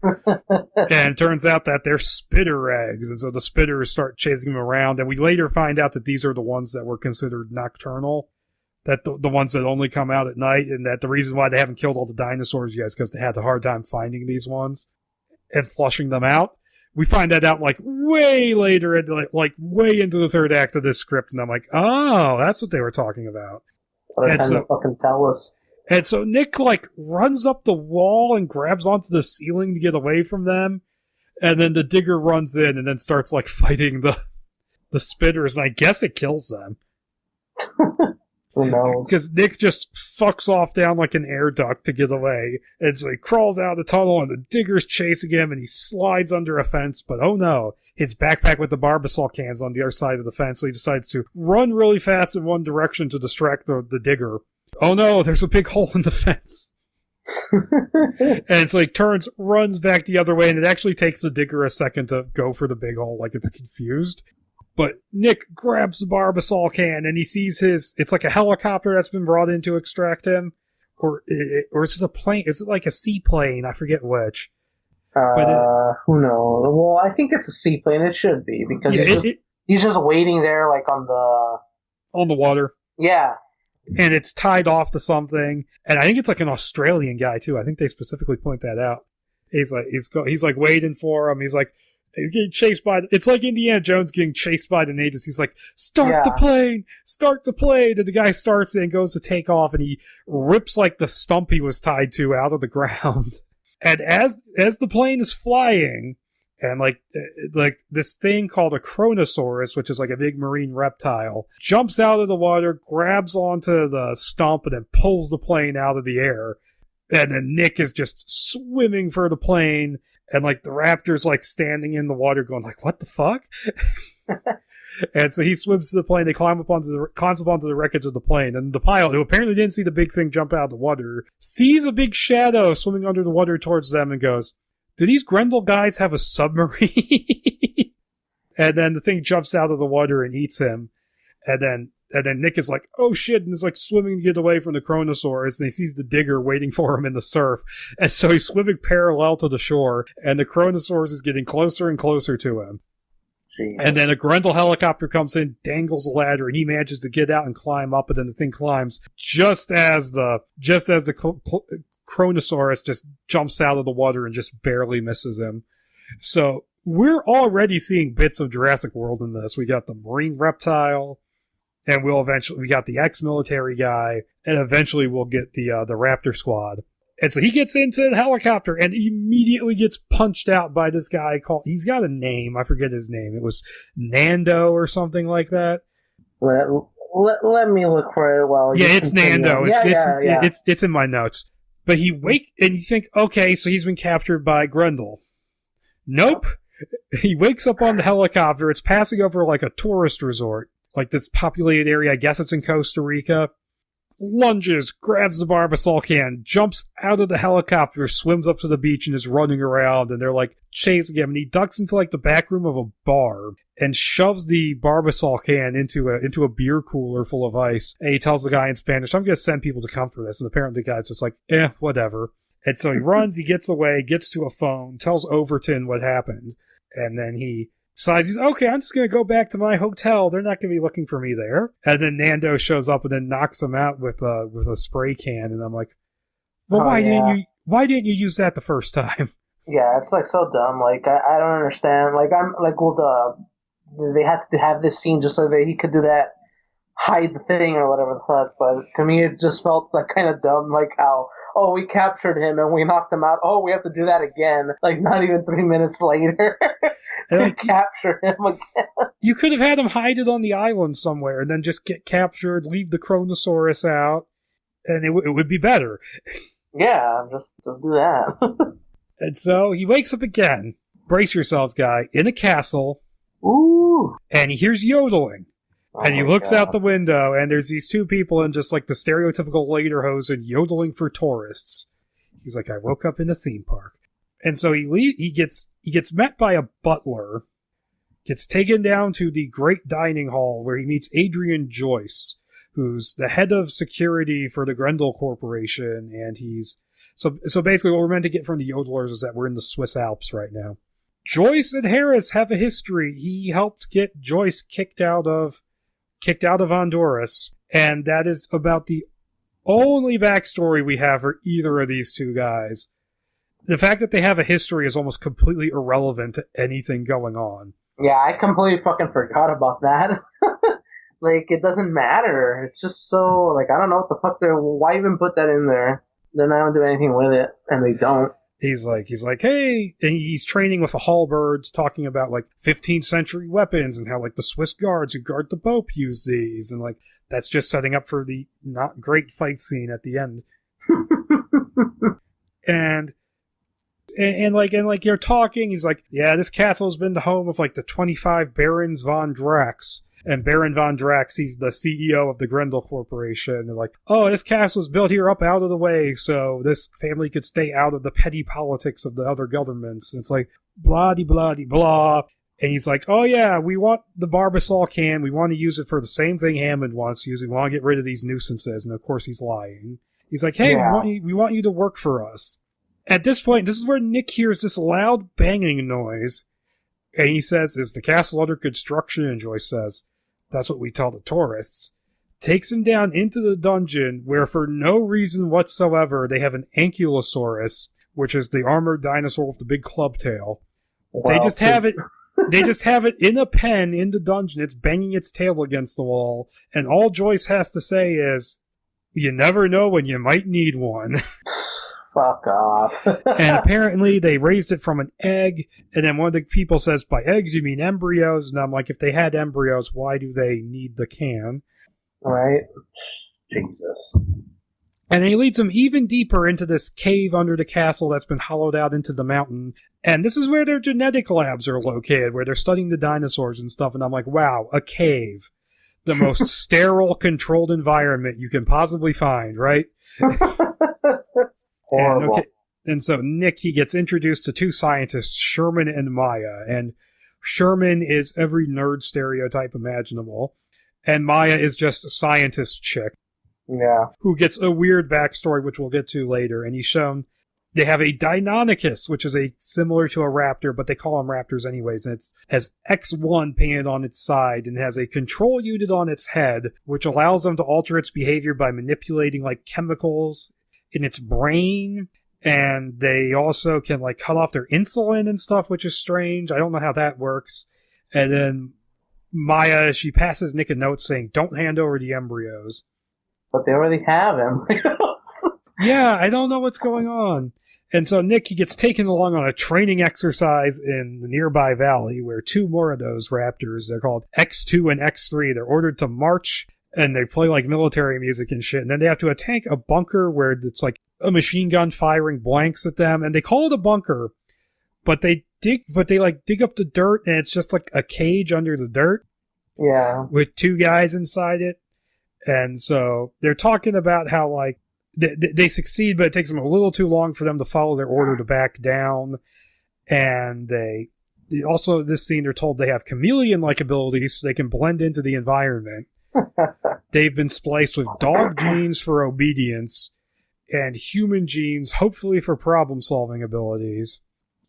And it turns out that they're spitter eggs, and so the spitters start chasing him around, and we later find out that these are the ones that were considered nocturnal, that the ones that only come out at night, and that the reason why they haven't killed all the dinosaurs yet is because they had a hard time finding these ones and flushing them out. We find that out like way later, like way into the third act of this script, and I'm like, oh, that's what they were talking about. What time to fucking tell us. And so Nick, like, runs up the wall and grabs onto the ceiling to get away from them. And then the digger runs in and then starts, like, fighting the spitters. And I guess it kills them. Who knows? Because Nick just fucks off down like an air duct to get away. And so he crawls out of the tunnel and the digger's chasing him and he slides under a fence. But oh no, his backpack with the Barbasol cans on the other side of the fence. So he decides to run really fast in one direction to distract the digger. Oh no, there's a big hole in the fence. And so he runs back the other way, and it actually takes the digger a second to go for the big hole, like it's confused. But Nick grabs the Barbasol can, and he sees it's like a helicopter that's been brought in to extract him. Or is it a plane? Is it like a seaplane? I forget which. Who knows? Well, I think it's a seaplane. It should be, because he's just waiting there, like on the water. Yeah. And it's tied off to something, and I think it's like an Australian guy too. I think they specifically point that out. He's like waiting for him. He's getting chased by. It's like Indiana Jones getting chased by the natives. He's like, start the plane, and the guy starts it and goes to take off, and he rips like the stump he was tied to out of the ground. And as the plane is flying, and like this thing called a Chronosaurus, which is like a big marine reptile, jumps out of the water, grabs onto the stump, and then pulls the plane out of the air. And then Nick is just swimming for the plane, and like the raptor's like standing in the water going like, what the fuck? And so he swims to the plane, they climbs up onto the wreckage of the plane, and the pilot, who apparently didn't see the big thing jump out of the water, sees a big shadow swimming under the water towards them and goes, do these Grendel guys have a submarine? And then the thing jumps out of the water and eats him. And then Nick is like, oh shit, and is like swimming to get away from the Chronosaurus, and he sees the digger waiting for him in the surf. And so he's swimming parallel to the shore, and the Chronosaurus is getting closer and closer to him. Jesus. And then a Grendel helicopter comes in, dangles a ladder, and he manages to get out and climb up, and then the thing climbs just as the Chronosaurus just jumps out of the water and just barely misses him. So we're already seeing bits of Jurassic World in this. We got the marine reptile, and we got the ex-military guy, and eventually we'll get the Raptor squad. And so he gets into the helicopter and immediately gets punched out by this guy he's got a name, I forget his name. It was Nando or something like that. Let me look for it while you it's Nando. Yeah. It's in my notes. But and you think, okay, so he's been captured by Grendel. Nope. He wakes up on the helicopter. It's passing over like a tourist resort, like this populated area. I guess it's in Costa Rica. Lunges, grabs the Barbasol can, jumps out of the helicopter, swims up to the beach, and is running around, and they're like chasing him, and he ducks into like the back room of a bar and shoves the Barbasol can into a beer cooler full of ice, and he tells the guy in Spanish, I'm going to send people to come for this, and apparently the guy's just like, whatever. And so he runs, he gets away, gets to a phone, tells Overton what happened, and then he decides, okay, I'm just going to go back to my hotel. They're not going to be looking for me there. And then Nando shows up and then knocks him out with a spray can. And I'm like, well, why didn't you use that the first time? Yeah, it's like so dumb. Like I don't understand. Like I'm like, well, they had to have this scene just so that he could do that, hide the thing or whatever the fuck. But to me, it just felt like kind of dumb. Like how, we captured him and we knocked him out. We have to do that again. Like not even 3 minutes later. To capture him again. You could have had him hide it on the island somewhere and then just get captured, leave the Chronosaurus out, and it would be better. Yeah, just do that. And so he wakes up again, brace yourselves, guy, in a castle. Ooh. And he hears yodeling. And he looks out the window, and there's these two people in just like the stereotypical lederhosen yodeling for tourists. He's like, I woke up in a theme park. And so he gets met by a butler, gets taken down to the great dining hall where he meets Adrian Joyce, who's the head of security for the Grendel Corporation, and so basically what we're meant to get from the yodelers is that we're in the Swiss Alps right now. Joyce and Harris have a history. He helped get Joyce kicked out of Honduras, and that is about the only backstory we have for either of these two guys. The fact that they have a history is almost completely irrelevant to anything going on. Yeah, I completely fucking forgot about that. Like, it doesn't matter. It's just so, like, I don't know what the fuck why even put that in there? They're not gonna do anything with it, and they don't. He's like, hey, and he's training with the halberds, talking about, like, 15th century weapons, and how, like, the Swiss guards who guard the Pope use these, and, like, that's just setting up for the not great fight scene at the end. And you're talking, he's like, yeah, this castle has been the home of like the 25 Barons von Drax. And Baron von Drax, he's the CEO of the Grendel Corporation. And like, this castle was built here up out of the way so this family could stay out of the petty politics of the other governments. And it's like, blah-de-blah-de-blah. And he's like, we want the Barbasol can. We want to use it for the same thing Hammond wants to use. We want to get rid of these nuisances. And of course he's lying. He's like, hey, we want you to work for us. At this point, this is where Nick hears this loud banging noise. And he says, is the castle under construction? And Joyce says, that's what we tell the tourists. Takes him down into the dungeon, where for no reason whatsoever, they have an Ankylosaurus, which is the armored dinosaur with the big club tail. Wow. They just have it in a pen in the dungeon. It's banging its tail against the wall. And all Joyce has to say is, you never know when you might need one. Fuck off. And apparently they raised it from an egg, and then one of the people says, by eggs you mean embryos, and I'm like, if they had embryos, why do they need the can? Right. Jesus. And he leads them even deeper into this cave under the castle that's been hollowed out into the mountain, and this is where their genetic labs are located, where they're studying the dinosaurs and stuff, and I'm like, wow, a cave. The most sterile, controlled environment you can possibly find, right? And so Nick, he gets introduced to two scientists, Sherman and Maya. And Sherman is every nerd stereotype imaginable. And Maya is just a scientist chick. Yeah. Who gets a weird backstory, which we'll get to later. And he's shown they have a Deinonychus, which is similar to a raptor, but they call them raptors anyways. And it has X1 painted on its side and has a control unit on its head, which allows them to alter its behavior by manipulating like chemicals in its brain, and they also can like cut off their insulin and stuff, which is strange. I don't know how that works. And then Maya, she passes Nick a note saying, don't hand over the embryos. But they already have embryos. Yeah, I don't know what's going on. And so Nick, he gets taken along on a training exercise in the nearby valley where two more of those raptors, they're called X2 and X3, they're ordered to march, and they play like military music and shit. And then they have to attack a bunker where it's like a machine gun firing blanks at them. And they call it a bunker, but they dig up the dirt, and it's just like a cage under the dirt. Yeah. With two guys inside it. And so they're talking about how like they succeed, but it takes them a little too long for them to follow their order to back down. And they also, this scene, they're told they have chameleon-like abilities so they can blend into the environment. They've been spliced with dog genes for obedience and human genes, hopefully for problem-solving abilities.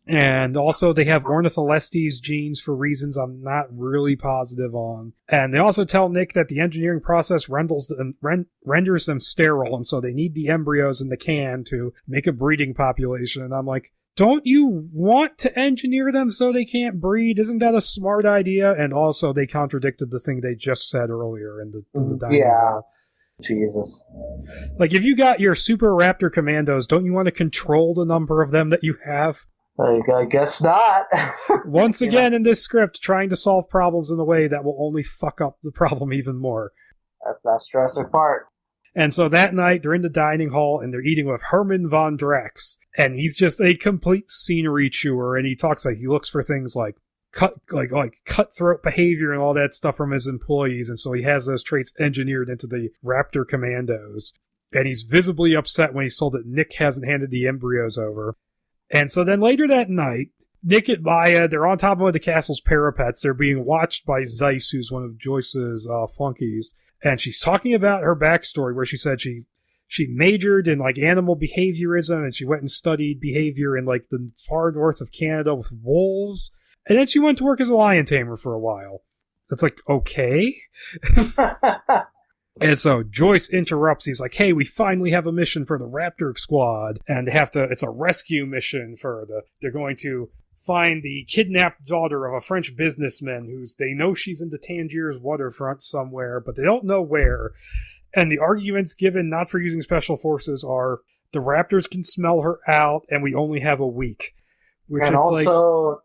And also they have Ornitholestes genes for reasons I'm not really positive on. And they also tell Nick that the engineering process renders them sterile, and so they need the embryos in the can to make a breeding population. And I'm like, don't you want to engineer them so they can't breed? Isn't that a smart idea? And also they contradicted the thing they just said earlier in the dining hall. Jesus. Like, if you got your super Raptor Commandos, don't you want to control the number of them that you have? I guess not. Once again, in this script, trying to solve problems in a way that will only fuck up the problem even more. That's Jurassic Park. And so that night, they're in the dining hall, and they're eating with Herman von Drax. And he's just a complete scenery chewer, and he talks like he looks for things like cutthroat behavior and all that stuff from his employees, and so he has those traits engineered into the Raptor Commandos. And he's visibly upset when he's told that Nick hasn't handed the embryos over. And so then later that night, Nick and Maya, they're on top of one of the castle's parapets. They're being watched by Zeiss, who's one of Joyce's flunkies. And she's talking about her backstory, where she said she majored in like animal behaviorism, and she went and studied behavior in like the far north of Canada with wolves. And then she went to work as a lion tamer for a while. It's like, okay. And so Joyce interrupts. He's like, hey, we finally have a mission for the Raptor Squad. And it's a rescue mission they're going to find the kidnapped daughter of a French businessman they know she's in the Tangiers waterfront somewhere, but they don't know where. And the arguments given not for using special forces are the Raptors can smell her out and we only have a week. And also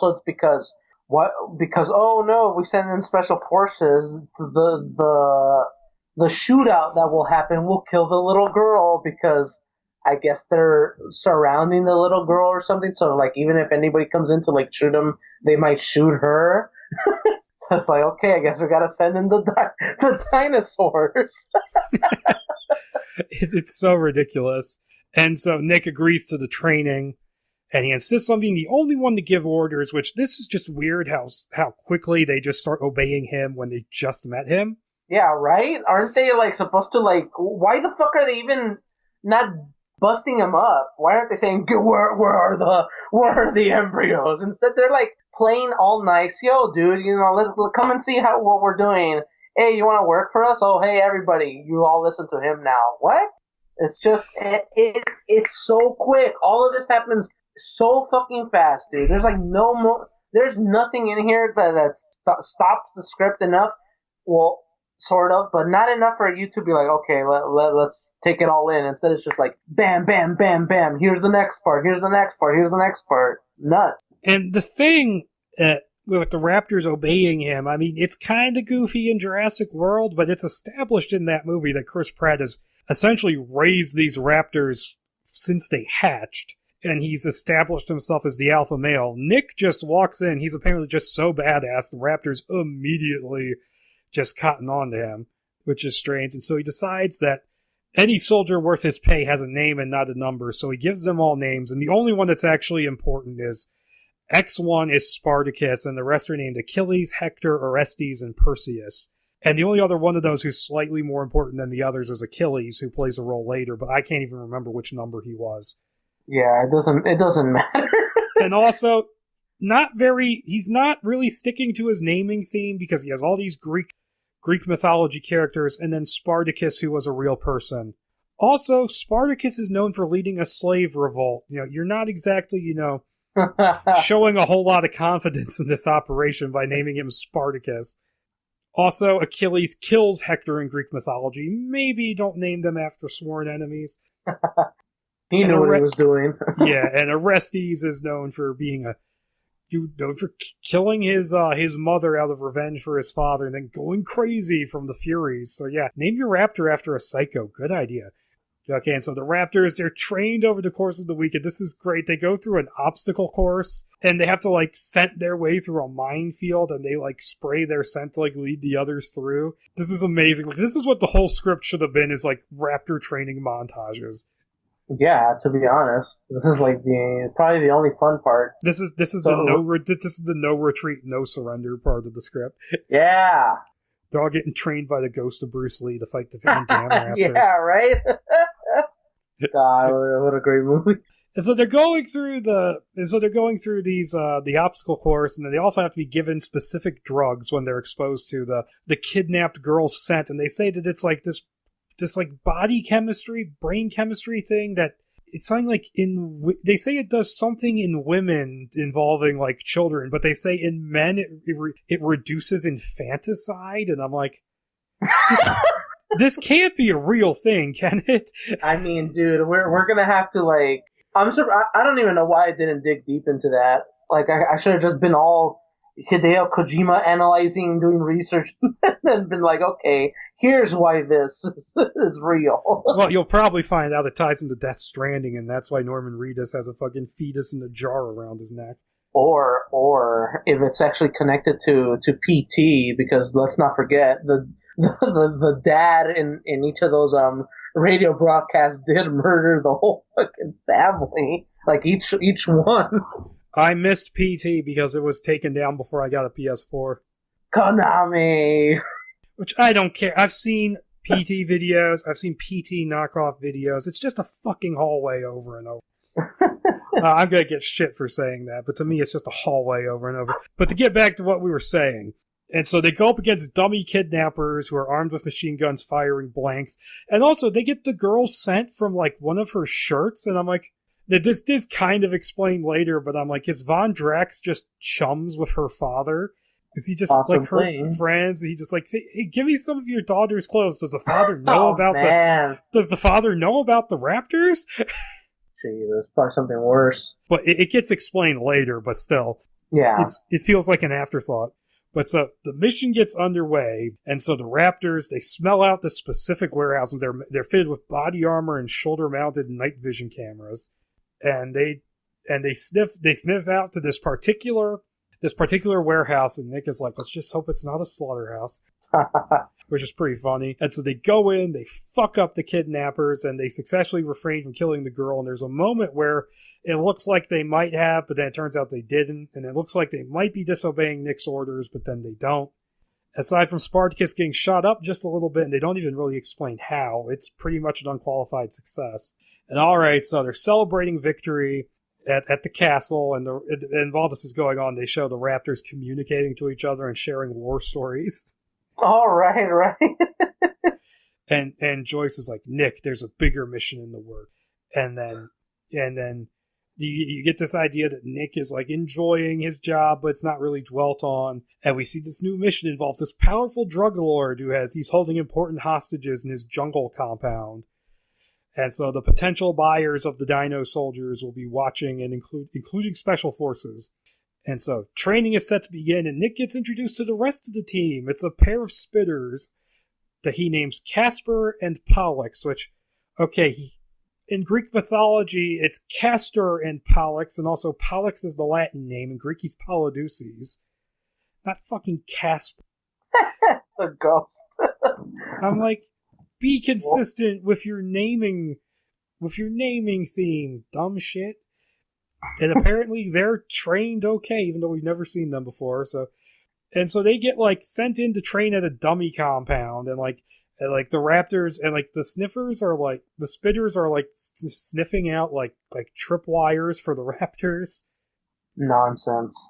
it's because oh no, we send in special forces, the shootout that will happen will kill the little girl because I guess they're surrounding the little girl or something. So like even if anybody comes in to like shoot them, they might shoot her. So it's like, okay, I guess we gotta send in the dinosaurs. It's so ridiculous. And so Nick agrees to the training. And he insists on being the only one to give orders, which this is just weird how quickly they just start obeying him when they just met him. Yeah, right? Aren't they like supposed to like, why the fuck are they even not busting him up? Why aren't they saying, where are the embryos? Instead they're like playing all nice. Yo, dude, let's come and see what we're doing. Hey, you want to work for us? Oh, hey, everybody, you all listen to him now. What? It's just, it's so quick. All of this happens so fucking fast, dude. There's like there's nothing in here that stops the script enough. Well, sort of, but not enough for you to be like, okay, let's take it all in. Instead, it's just like bam, bam, bam, bam. Here's the next part. Here's the next part. Here's the next part. Nuts. And the thing with the Raptors obeying him, I mean, it's kind of goofy in Jurassic World, but it's established in that movie that Chris Pratt has essentially raised these Raptors since they hatched. And he's established himself as the alpha male. Nick just walks in. He's apparently just so badass, the Raptors immediately just cotton on to him, which is strange. And so he decides that any soldier worth his pay has a name and not a number. So he gives them all names. And the only one that's actually important is X1 is Spartacus, and the rest are named Achilles, Hector, Orestes, and Perseus. And the only other one of those who's slightly more important than the others is Achilles, who plays a role later, but I can't even remember which number he was. Yeah, it doesn't matter. And also, he's not really sticking to his naming theme because he has all these Greek mythology characters and then Spartacus, who was a real person. Also, Spartacus is known for leading a slave revolt. You're not exactly, showing a whole lot of confidence in this operation by naming him Spartacus. Also, Achilles kills Hector in Greek mythology. Maybe don't name them after sworn enemies. He knew what he was doing. Yeah, and Orestes is known for being killing his mother out of revenge for his father, and then going crazy from the Furies. So yeah, name your raptor after a psycho. Good idea. Okay, and so the Raptors, they're trained over the course of the week, and this is great. They go through an obstacle course, and they have to, like, scent their way through a minefield, and they, like, spray their scent to, like, lead the others through. This is amazing. This is what the whole script should have been, is, like, Raptor training montages. Yeah, to be honest, this is, like, probably the only fun part. This is the no retreat, no surrender part of the script. Yeah. They're all getting trained by the ghost of Bruce Lee to fight the Van Damme Raptor. Yeah, right? God, what a great movie. And so they're going through these the obstacle course, and then they also have to be given specific drugs when they're exposed to the kidnapped girl's scent, and they say that it's like this like body chemistry, brain chemistry thing that it's something like they say it does something in women involving like children, but they say in men it reduces infanticide, and I'm like, this can't be a real thing, can it? I mean, dude, we're gonna have to, like, I don't even know why I didn't dig deep into that. Like, I should have just been all Hideo Kojima analyzing, doing research, and been like, okay, here's why this is real. Well, you'll probably find out it ties into Death Stranding, and that's why Norman Reedus has a fucking fetus in a jar around his neck. Or if it's actually connected to PT, because let's not forget the dad in each of those radio broadcasts did murder the whole fucking family, like each one. I missed PT because it was taken down before I got a PS4. Konami. Which I don't care. I've seen PT videos. I've seen PT knockoff videos. It's just a fucking hallway over and over. I'm gonna get shit for saying that, but to me it's just a hallway over and over. But to get back to what we were saying, and so they go up against dummy kidnappers who are armed with machine guns firing blanks, and also they get the girl scent from like one of her shirts, and I'm like, this is kind of explained later, but I'm like, is Von Drax just chums with her father? Is he just awesome like her friends? He just like, hey, give me some of your daughter's clothes. Does the father know about Does the father know about the Raptors? Jesus, probably something worse. But it gets explained later, but still. Yeah. It feels like an afterthought. But so the mission gets underway, and so the Raptors, they smell out the specific warehouse, and they're fitted with body armor and shoulder-mounted night vision cameras. And they sniff out to this particular warehouse, and Nick is like, let's just hope it's not a slaughterhouse. Which is pretty funny. And so they go in, they fuck up the kidnappers, and they successfully refrain from killing the girl. And there's a moment where it looks like they might have, but then it turns out they didn't. And it looks like they might be disobeying Nick's orders, but then they don't. Aside from Spartacus getting shot up just a little bit, and they don't even really explain how, it's pretty much an unqualified success. And alright, so they're celebrating victory at the castle, and while this is going on, they show the Raptors communicating to each other and sharing war stories. All right. And Joyce is like, Nick, there's a bigger mission in the work. And then you get this idea that Nick is like enjoying his job, but it's not really dwelt on. And we see this new mission involves this powerful drug lord he's holding important hostages in his jungle compound. And so the potential buyers of the Dino Soldiers will be watching, and including special forces. And so training is set to begin, and Nick gets introduced to the rest of the team. It's a pair of spitters that he names Casper and Pollux, which, okay, in Greek mythology, it's Castor and Pollux, and also Pollux is the Latin name. In Greek, he's Polydeuces. Not fucking Casper. The ghost. I'm like, be consistent with your naming theme, dumb shit. And apparently they're trained okay, even though we've never seen them before. So they get like sent in to train at a dummy compound, and like the Raptors and like the sniffers are like the spitters are like sniffing out like tripwires for the Raptors. Nonsense.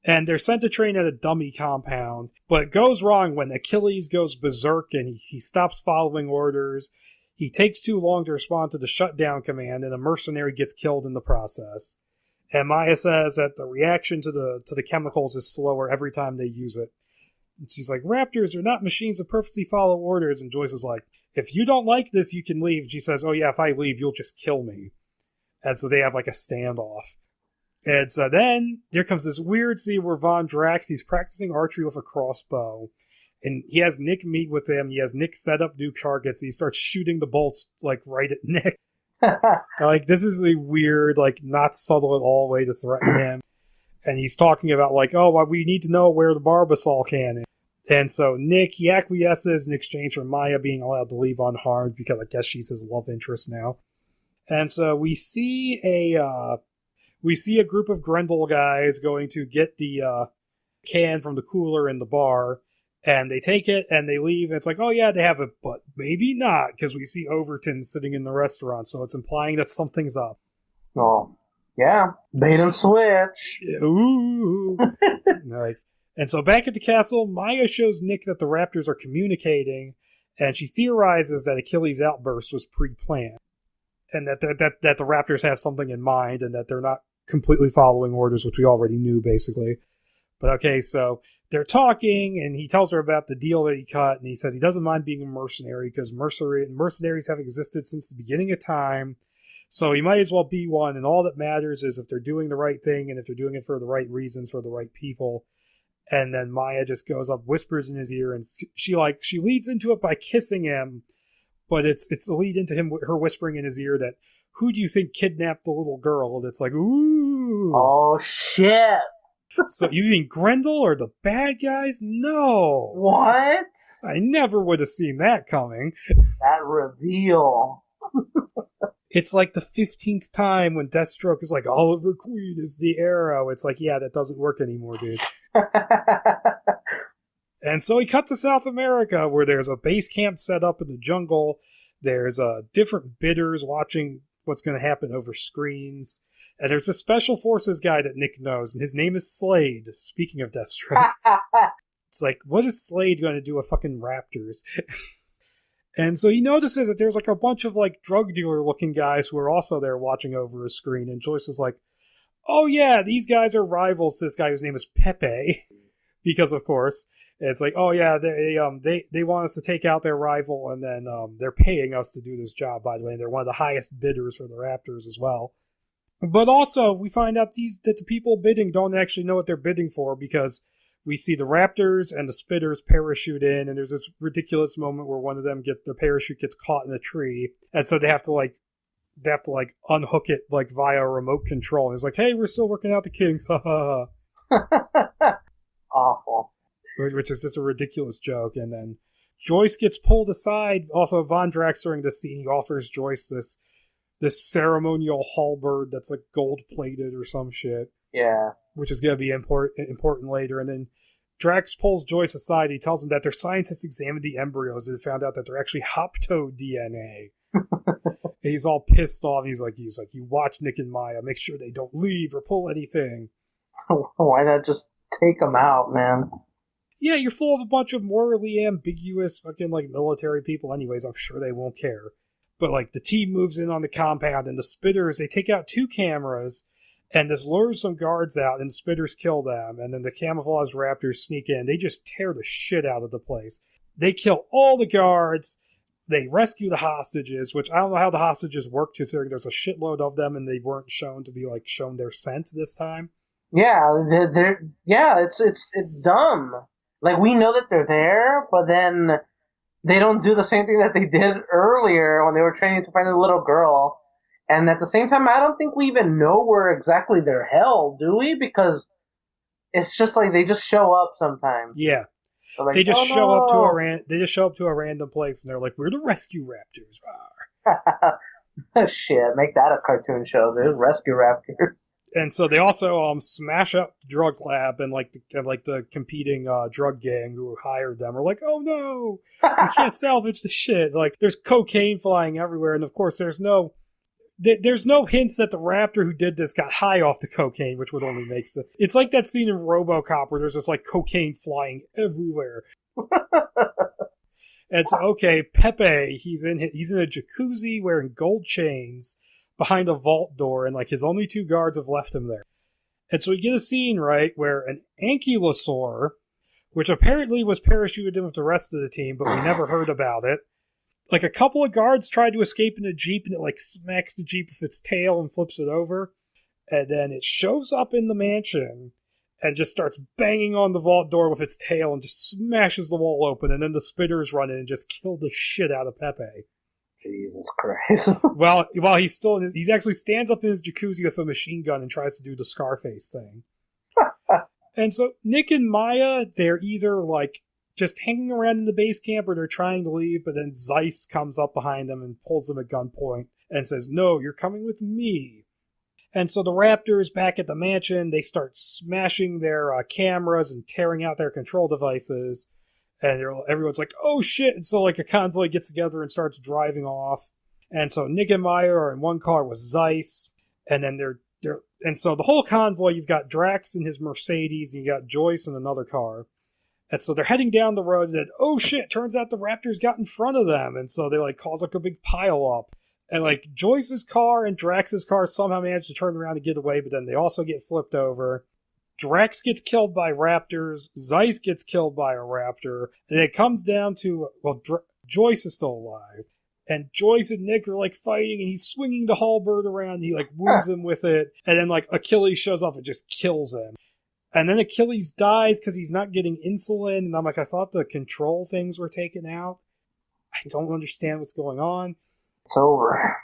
And they're sent to train at a dummy compound, but it goes wrong when Achilles goes berserk and he stops following orders. He takes too long to respond to the shutdown command, and a mercenary gets killed in the process. And Maya says that the reaction to the chemicals is slower every time they use it. And she's like, raptors are not machines that perfectly follow orders. And Joyce is like, if you don't like this, you can leave. And she says, oh yeah, if I leave, you'll just kill me. And so they have like a standoff. And so then there comes this weird scene where Von Drax, he's practicing archery with a crossbow. And he has Nick meet with him. He has Nick set up nuke targets. And he starts shooting the bolts like right at Nick. Like, this is a weird, like, not subtle at all way to threaten him. And he's talking about like, oh, well, we need to know where the Barbasol can is. And so Nick, he acquiesces in exchange for Maya being allowed to leave unharmed because I guess she's his love interest now. And so we see a group of Grendel guys going to get the can from the cooler in the bar, and they take it and they leave. And it's like, oh yeah, they have it, but maybe not, because we see Overton sitting in the restaurant, so it's implying that something's up. Oh, yeah, bait and switch. Ooh. Like, and so back at the castle, Maya shows Nick that the raptors are communicating, and she theorizes that Achilles' outburst was pre-planned, and that the raptors have something in mind, and that they're not completely following orders, which we already knew, basically. But okay, so they're talking, and he tells her about the deal that he cut, and he says he doesn't mind being a mercenary, because mercenaries have existed since the beginning of time, so he might as well be one, and all that matters is if they're doing the right thing, and if they're doing it for the right reasons, for the right people. And then Maya just goes up, whispers in his ear, and she leads into it by kissing him, but it's a lead into her whispering in his ear that, who do you think kidnapped the little girl? And it's like, ooh. Oh, shit. So you mean Grendel or the bad guys? No. What? I never would have seen that coming. That reveal. It's like the 15th time when Deathstroke is like, Oliver Queen is the Arrow. It's like, yeah, that doesn't work anymore, dude. And so he cut to South America, where there's a base camp set up in the jungle. There's different bidders watching what's going to happen over screens. And there's a special forces guy that Nick knows, and his name is Slade, speaking of Deathstroke. It's like, what is Slade going to do with fucking raptors? And so he notices that there's like a bunch of like drug dealer looking guys who are also there watching over a screen. And Joyce is like, oh yeah, these guys are rivals to this guy whose name is Pepe. Because of course, it's like, oh yeah, they want us to take out their rival, and then they're paying us to do this job, by the way. And they're one of the highest bidders for the Raptors as well. But also, we find out that the people bidding don't actually know what they're bidding for, because we see the Raptors and the Spitters parachute in, and there's this ridiculous moment where one of them their parachute gets caught in a tree, and so they have to unhook it like via a remote control. And it's like, hey, we're still working out the kinks, haha. Awful. Which is just a ridiculous joke. And then Joyce gets pulled aside. Also, Von Drax during this scene, he offers Joyce this ceremonial halberd that's like gold plated or some shit. Yeah. Which is going to be important later. And then Drax pulls Joyce aside. He tells him that their scientists examined the embryos and found out that they're actually Hopto DNA. And he's all pissed off. He's like, you watch Nick and Maya. Make sure they don't leave or pull anything. Why not just take them out, man? Yeah, you're full of a bunch of morally ambiguous fucking like military people. Anyways, I'm sure they won't care. But like the team moves in on the compound, and the Spitters, they take out 2 cameras. And this lures some guards out, and the Spitters kill them. And then the camouflage raptors sneak in. They just tear the shit out of the place. They kill all the guards. They rescue the hostages, which I don't know how the hostages work, considering there's a shitload of them, and they weren't shown their scent this time. Yeah, it's dumb. Like, we know that they're there, but then they don't do the same thing that they did earlier when they were training to find the little girl. And at the same time, I don't think we even know where exactly they're held, do we? Because it's just like they just show up sometimes. Yeah, like, they just show up to a random place, and they're like, "We're the rescue raptors." Shit, make that a cartoon show, dude. Rescue raptors. And so they also smash up the drug lab, and the competing drug gang who hired them are like, "Oh no, we can't salvage the shit." Like, there's cocaine flying everywhere, and of course, there's no hints that the raptor who did this got high off the cocaine, which would only make sense. It's like that scene in RoboCop where there's just like cocaine flying everywhere. And so, okay, Pepe, he's in a jacuzzi wearing gold chains behind a vault door, and like his only 2 guards have left him there. And so we get a scene, right, where an ankylosaur, which apparently was parachuted in with the rest of the team, but we never heard about it. Like, a couple of guards tried to escape in a Jeep, and it, like, smacks the Jeep with its tail and flips it over. And then it shows up in the mansion and just starts banging on the vault door with its tail and just smashes the wall open. And then the spitters run in and just kill the shit out of Pepe. Jesus Christ. While he's still in he actually stands up in his jacuzzi with a machine gun and tries to do the Scarface thing. And so Nick and Maya, they're either, like, just hanging around in the base camp or they're trying to leave, but then Zeiss comes up behind them and pulls them at gunpoint and says, "No, you're coming with me." And so the Raptors back at the mansion, they start smashing their cameras and tearing out their control devices. And everyone's like, "Oh shit." And so, like, a convoy gets together and starts driving off. And so Nick and Maya are in one car with Zeiss. And then and so the whole convoy, you've got Drax in his Mercedes, and you got Joyce in another car. And so they're heading down the road, and then, oh shit, turns out the Raptors got in front of them. And so they, like, cause, like, a big pile up. And, like, Joyce's car and Drax's car somehow manage to turn around and get away, but then they also get flipped over. Drax gets killed by Raptors. Zeiss gets killed by a Raptor. And it comes down to, well, Joyce is still alive. And Joyce and Nick are, like, fighting, and he's swinging the halberd around, and he, like, wounds him with it. And then, like, Achilles shows up and just kills him. And then Achilles dies because he's not getting insulin. And I'm like, I thought the control things were taken out. I don't understand what's going on. It's over.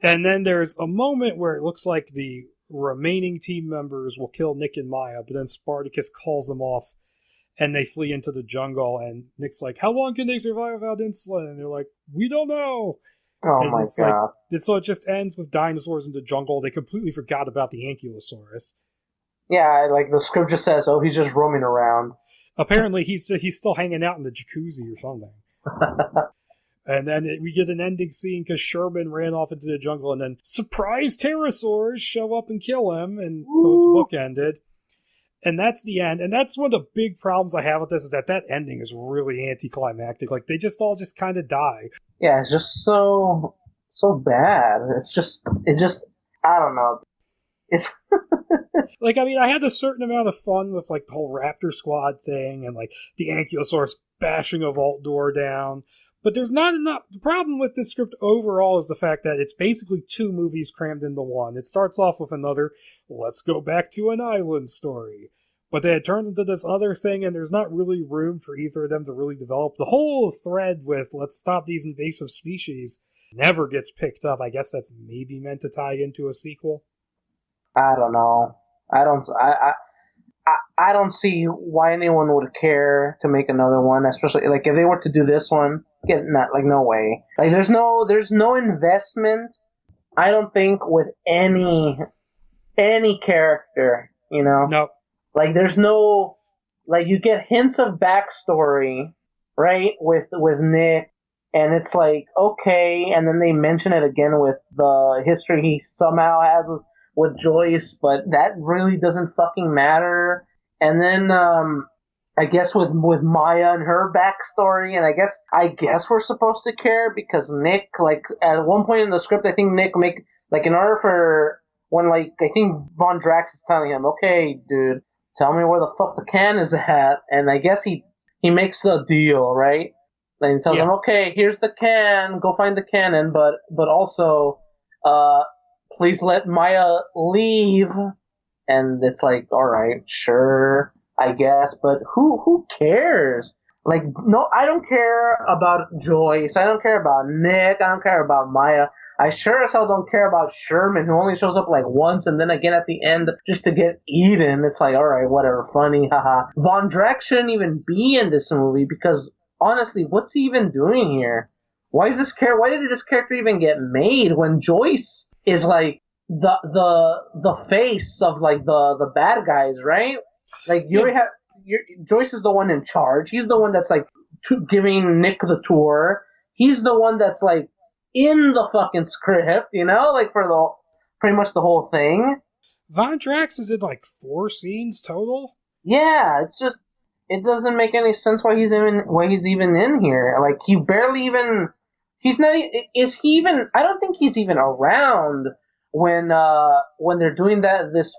And then there's a moment where it looks like the remaining team members will kill Nick and Maya, but then Spartacus calls them off, and they flee into the jungle, and Nick's like, "How long can they survive without insulin?" And they're like, "We don't know." Oh and my god. So it just ends with dinosaurs in the jungle. They completely forgot about the Ankylosaurus. Yeah, like the script just says, oh, he's just roaming around. Apparently he's still hanging out in the jacuzzi or something. And then we get an ending scene because Sherman ran off into the jungle, and then surprise pterosaurs show up and kill him, and so it's bookended. And that's the end. And that's one of the big problems I have with this, is that ending is really anticlimactic. Like, they just all just kind of die. Yeah, it's just so bad. It just, I don't know. It's like, I mean, I had a certain amount of fun with, like, the whole Raptor Squad thing and, like, the Ankylosaurus bashing a vault door down. But there's not enough. The problem with this script overall is the fact that it's basically 2 movies crammed into one. It starts off with another, let's go back to an island story. But then it turns into this other thing, and there's not really room for either of them to really develop. The whole thread with let's stop these invasive species never gets picked up. I guess that's maybe meant to tie into a sequel. I don't know. I don't see why anyone would care to make another one, especially like if they were to do this one. No way. Like there's no investment. I don't think with any character, you know. Nope. Like there's no, like you get hints of backstory, right? With Nick, and it's like okay, and then they mention it again with the history he somehow has with Joyce, but that really doesn't fucking matter. And then I guess with Maya and her backstory, and I guess we're supposed to care because Nick, like at one point in the script, I think Nick in order for when I think Von Drax is telling him, okay, dude, tell me where the fuck the can is at, and I guess he makes the deal, right? And he tells him, okay, here's the can, go find the cannon, but also, please let Maya leave. And it's like, all right, sure, I guess, but who cares? Like, no, I don't care about Joyce. I don't care about Nick. I don't care about Maya. I sure as hell don't care about Sherman, who only shows up like once and then again at the end just to get eaten. It's like, all right, whatever, funny, haha. Von Drax shouldn't even be in this movie because, honestly, what's he even doing here? Why did this character even get made when Joyce is like the face of like the bad guys, right? Like Joyce is the one in charge. He's the one that's like giving Nick the tour. He's the one that's like in the fucking script, you know, like for pretty much the whole thing. Von Drax is in like 4 scenes total. Yeah, it's just it doesn't make any sense why he's even in here. Like he barely even he's not. Is he even? I don't think he's even around when they're doing this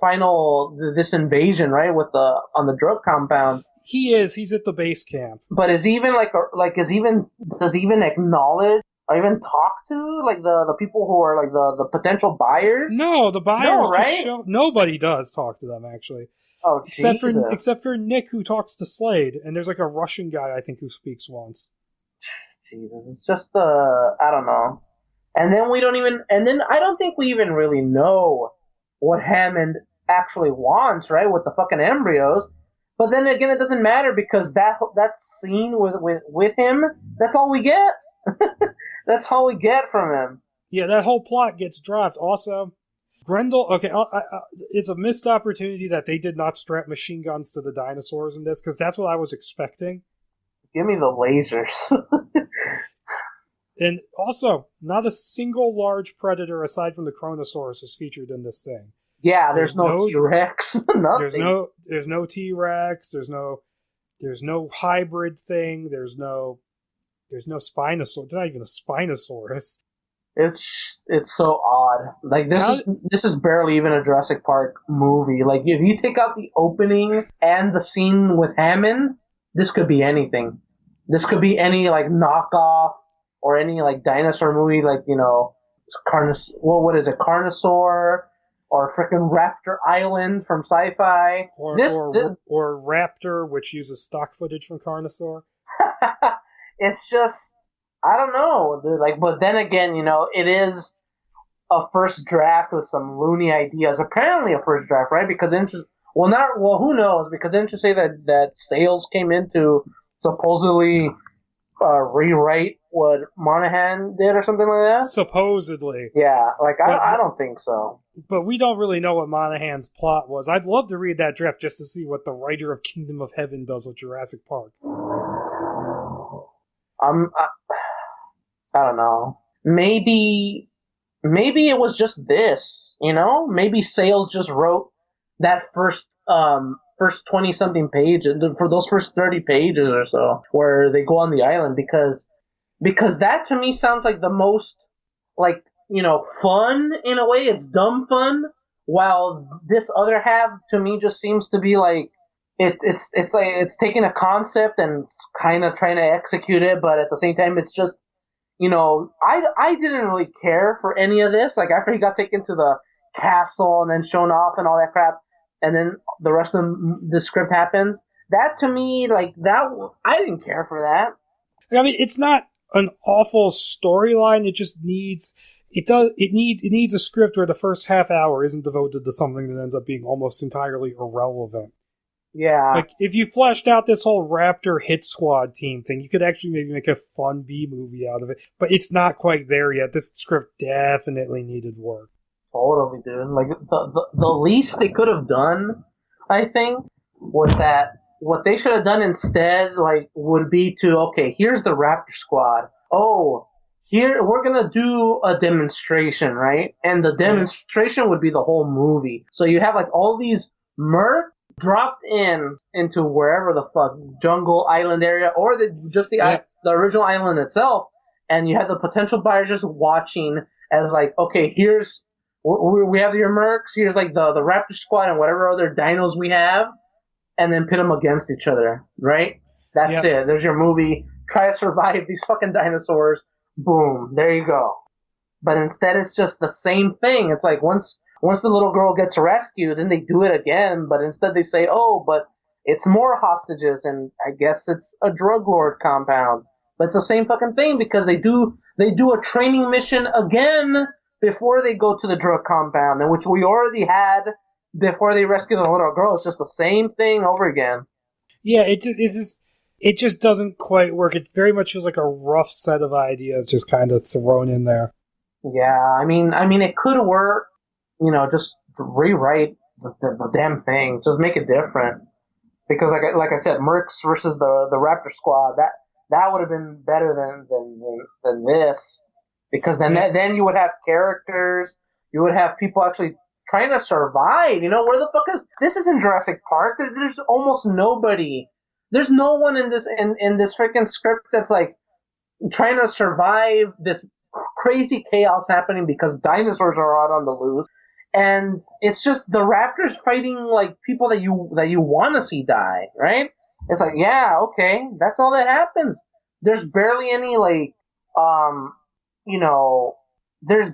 invasion, right, on the drug compound. He is. He's at the base camp. But is he even does he even acknowledge or even talk to like the people who are like the potential buyers? No, the buyers right? Nobody does talk to them actually. Oh, except for Nick, who talks to Slade, and there's like a Russian guy I think who speaks once. Jesus, it's just I don't know. And then I don't think we even really know what Hammond actually wants, right? With the fucking embryos. But then again, it doesn't matter because that scene with him, that's all we get. That's all we get from him. Yeah, that whole plot gets dropped. Also, Grendel, okay, it's a missed opportunity that they did not strap machine guns to the dinosaurs in this, because that's what I was expecting. Give me the lasers. And also, not a single large predator aside from the Kronosaurus is featured in this thing. Yeah, there's no T-Rex. Nothing. There's no T-Rex. There's no hybrid thing. There's no Spinosaurus. There's not even a Spinosaurus. It's so odd. Like this is barely even a Jurassic Park movie. Like if you take out the opening and the scene with Hammond, this could be anything. This could be any like knockoff or any like dinosaur movie, like what is it, Carnosaur or freaking Raptor Island from Sci-Fi, or Raptor, which uses stock footage from Carnosaur. It's just, I don't know, dude. Like, but then again, it is a first draft with some loony ideas. Apparently, a first draft, right? Because who knows? Because didn't you say that Sayles came in to supposedly rewrite what Monahan did or something like that? Supposedly. Yeah, I don't think so. But we don't really know what Monahan's plot was. I'd love to read that draft just to see what the writer of Kingdom of Heaven does with Jurassic Park. I don't know. Maybe it was just this, Maybe Sayles just wrote that first 20-something page, for those first 30 pages or so, where they go on the island, because that to me sounds like the most, like, fun in a way. It's dumb fun, while this other half to me just seems to be like, it's like it's taking a concept and kind of trying to execute it, but at the same time, it's just, I didn't really care for any of this. Like after he got taken to the castle and then shown off and all that crap, and then the rest of the script happens. That to me, like that, I didn't care for that. I mean, it's not an awful storyline. It just needs it needs a script where the first half hour isn't devoted to something that ends up being almost entirely irrelevant. Yeah. Like, if you fleshed out this whole Raptor hit squad team thing, you could actually maybe make a fun B-movie out of it. But it's not quite there yet. This script definitely needed work. Totally, dude. Like, the least they could have done, I think, was that what they should have done instead, like, would be to, okay, here's the Raptor squad. Oh, here, we're gonna do a demonstration, right? And the demonstration would be the whole movie. So you have, like, all these mercs dropped into wherever the fuck, jungle, island area, or the original island itself, and you have the potential buyers just watching as like, okay, we have your mercs, here's like the Raptor squad and whatever other dinos we have, and then pit them against each other, right? That's it. There's your movie. Try to survive these fucking dinosaurs. Boom. There you go. But instead, it's just the same thing. It's like once the little girl gets rescued, then they do it again. But instead, they say, "Oh, but it's more hostages, and I guess it's a drug lord compound." But it's the same fucking thing because they do a training mission again before they go to the drug compound, which we already had before they rescue the little girl. It's just the same thing over again. Yeah, it just doesn't quite work. It very much feels like a rough set of ideas just kind of thrown in there. Yeah, I mean, it could work. Just rewrite the damn thing. Just make it different. Because like I said, Mercs versus the Raptor squad, that would have been better than this. Because then you would have characters, you would have people actually trying to survive. Where the fuck is this? Isn't Jurassic Park. There's almost nobody. There's no one in this freaking script that's like trying to survive this crazy chaos happening because dinosaurs are out on the loose, and it's just the Raptors fighting like people that you want to see die, right? It's like, yeah, okay, that's all that happens. There's barely any you know, there's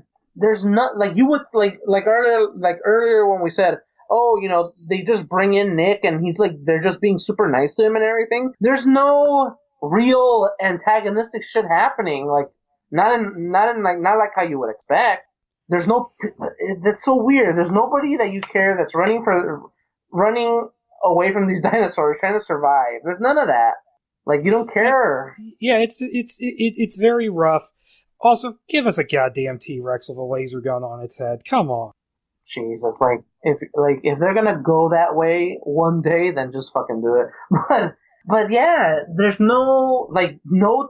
not like you would like earlier when we said, oh, they just bring in Nick and he's like they're just being super nice to him and everything. There's no real antagonistic shit happening. Like not like how you would expect. There's no. That's so weird. There's nobody that you care that's running away from these dinosaurs trying to survive. There's none of that. Like you don't care. Yeah, it's very rough. Also, give us a goddamn T-Rex with a laser gun on its head. Come on. Jesus, if they're gonna go that way one day, then just fucking do it. But yeah, there's no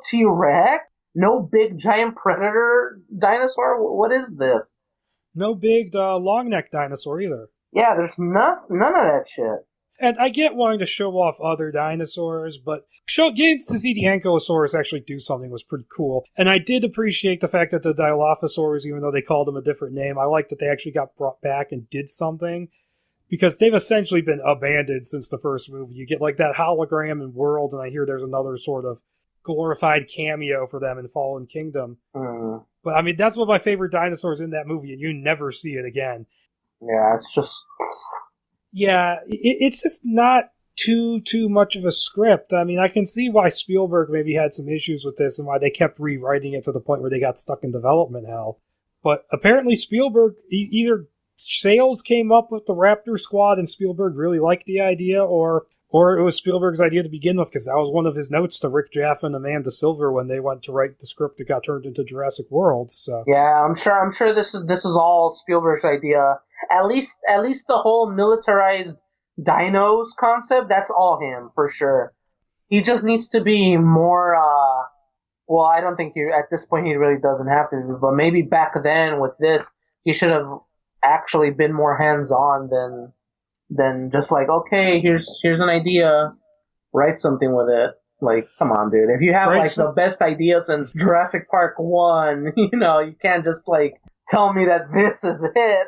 T-Rex, no big giant predator dinosaur. What is this? No big long neck dinosaur either. Yeah, there's none of that shit. And I get wanting to show off other dinosaurs, but getting to see the Ankylosaurus actually do something was pretty cool. And I did appreciate the fact that the Dilophosaurs, even though they called them a different name, I like that they actually got brought back and did something. Because they've essentially been abandoned since the first movie. You get like that hologram in World, and I hear there's another sort of glorified cameo for them in Fallen Kingdom. But I mean, that's one of my favorite dinosaurs in that movie, and you never see it again. Yeah, it's just... Yeah, it's just not too much of a script. I mean, I can see why Spielberg maybe had some issues with this and why they kept rewriting it to the point where they got stuck in development hell. But apparently Spielberg, either Sayles came up with the Raptor Squad and Spielberg really liked the idea, or it was Spielberg's idea to begin with, because that was one of his notes to Rick Jaffa and Amanda Silver when they went to write the script that got turned into Jurassic World. So yeah, I'm sure this is all Spielberg's idea. At least the whole militarized dinos concept, that's all him for sure. He just needs to be more. Well, I don't think at this point he really doesn't have to be, but maybe back then with this, he should have actually been more hands-on than just like, okay, here's an idea, write something with it. Like, come on, dude. If you have the best idea since Jurassic Park 1, you can't just tell me that this is it.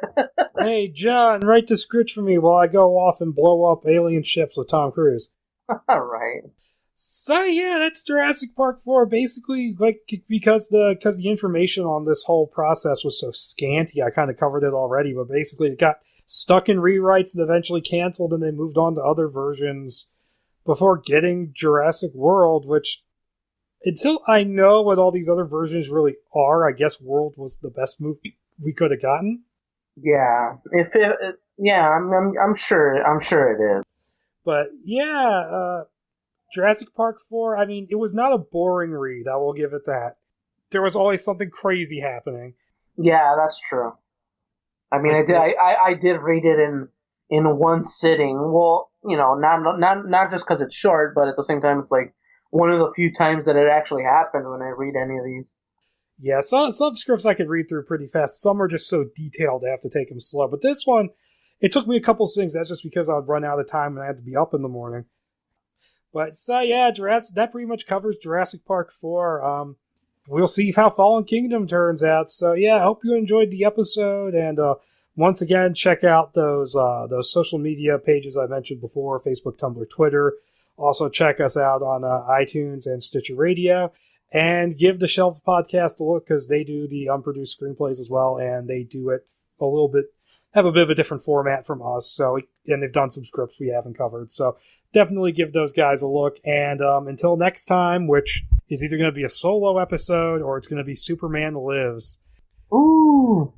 Hey, John, write the script for me while I go off and blow up alien ships with Tom Cruise. All right. So yeah, that's Jurassic Park 4. Basically, because the information on this whole process was so scanty, I kind of covered it already. But basically, it got stuck in rewrites and eventually canceled, and they moved on to other versions before getting Jurassic World. Which, until I know what all these other versions really are, I guess World was the best movie we could have gotten. Yeah, I'm sure it is. But yeah. Jurassic Park 4, I mean, it was not a boring read, I will give it that. There was always something crazy happening. Yeah, that's true. I mean, I did read it in one sitting. Well, not just because it's short, but at the same time, it's like one of the few times that it actually happens when I read any of these. Yeah, some scripts I could read through pretty fast. Some are just so detailed I have to take them slow. But this one, it took me a couple things. That's just because I would run out of time and I had to be up in the morning. But so yeah, that pretty much covers Jurassic Park 4. We'll see how Fallen Kingdom turns out. So yeah, I hope you enjoyed the episode, and once again, check out those social media pages I mentioned before: Facebook, Tumblr, Twitter. Also, check us out on iTunes and Stitcher Radio, and give the Shelves Podcast a look, because they do the unproduced screenplays as well, and they do it have a bit of a different format from us. So, and they've done some scripts we haven't covered. So definitely give those guys a look. And until next time, which is either going to be a solo episode or it's going to be Superman Lives. Ooh.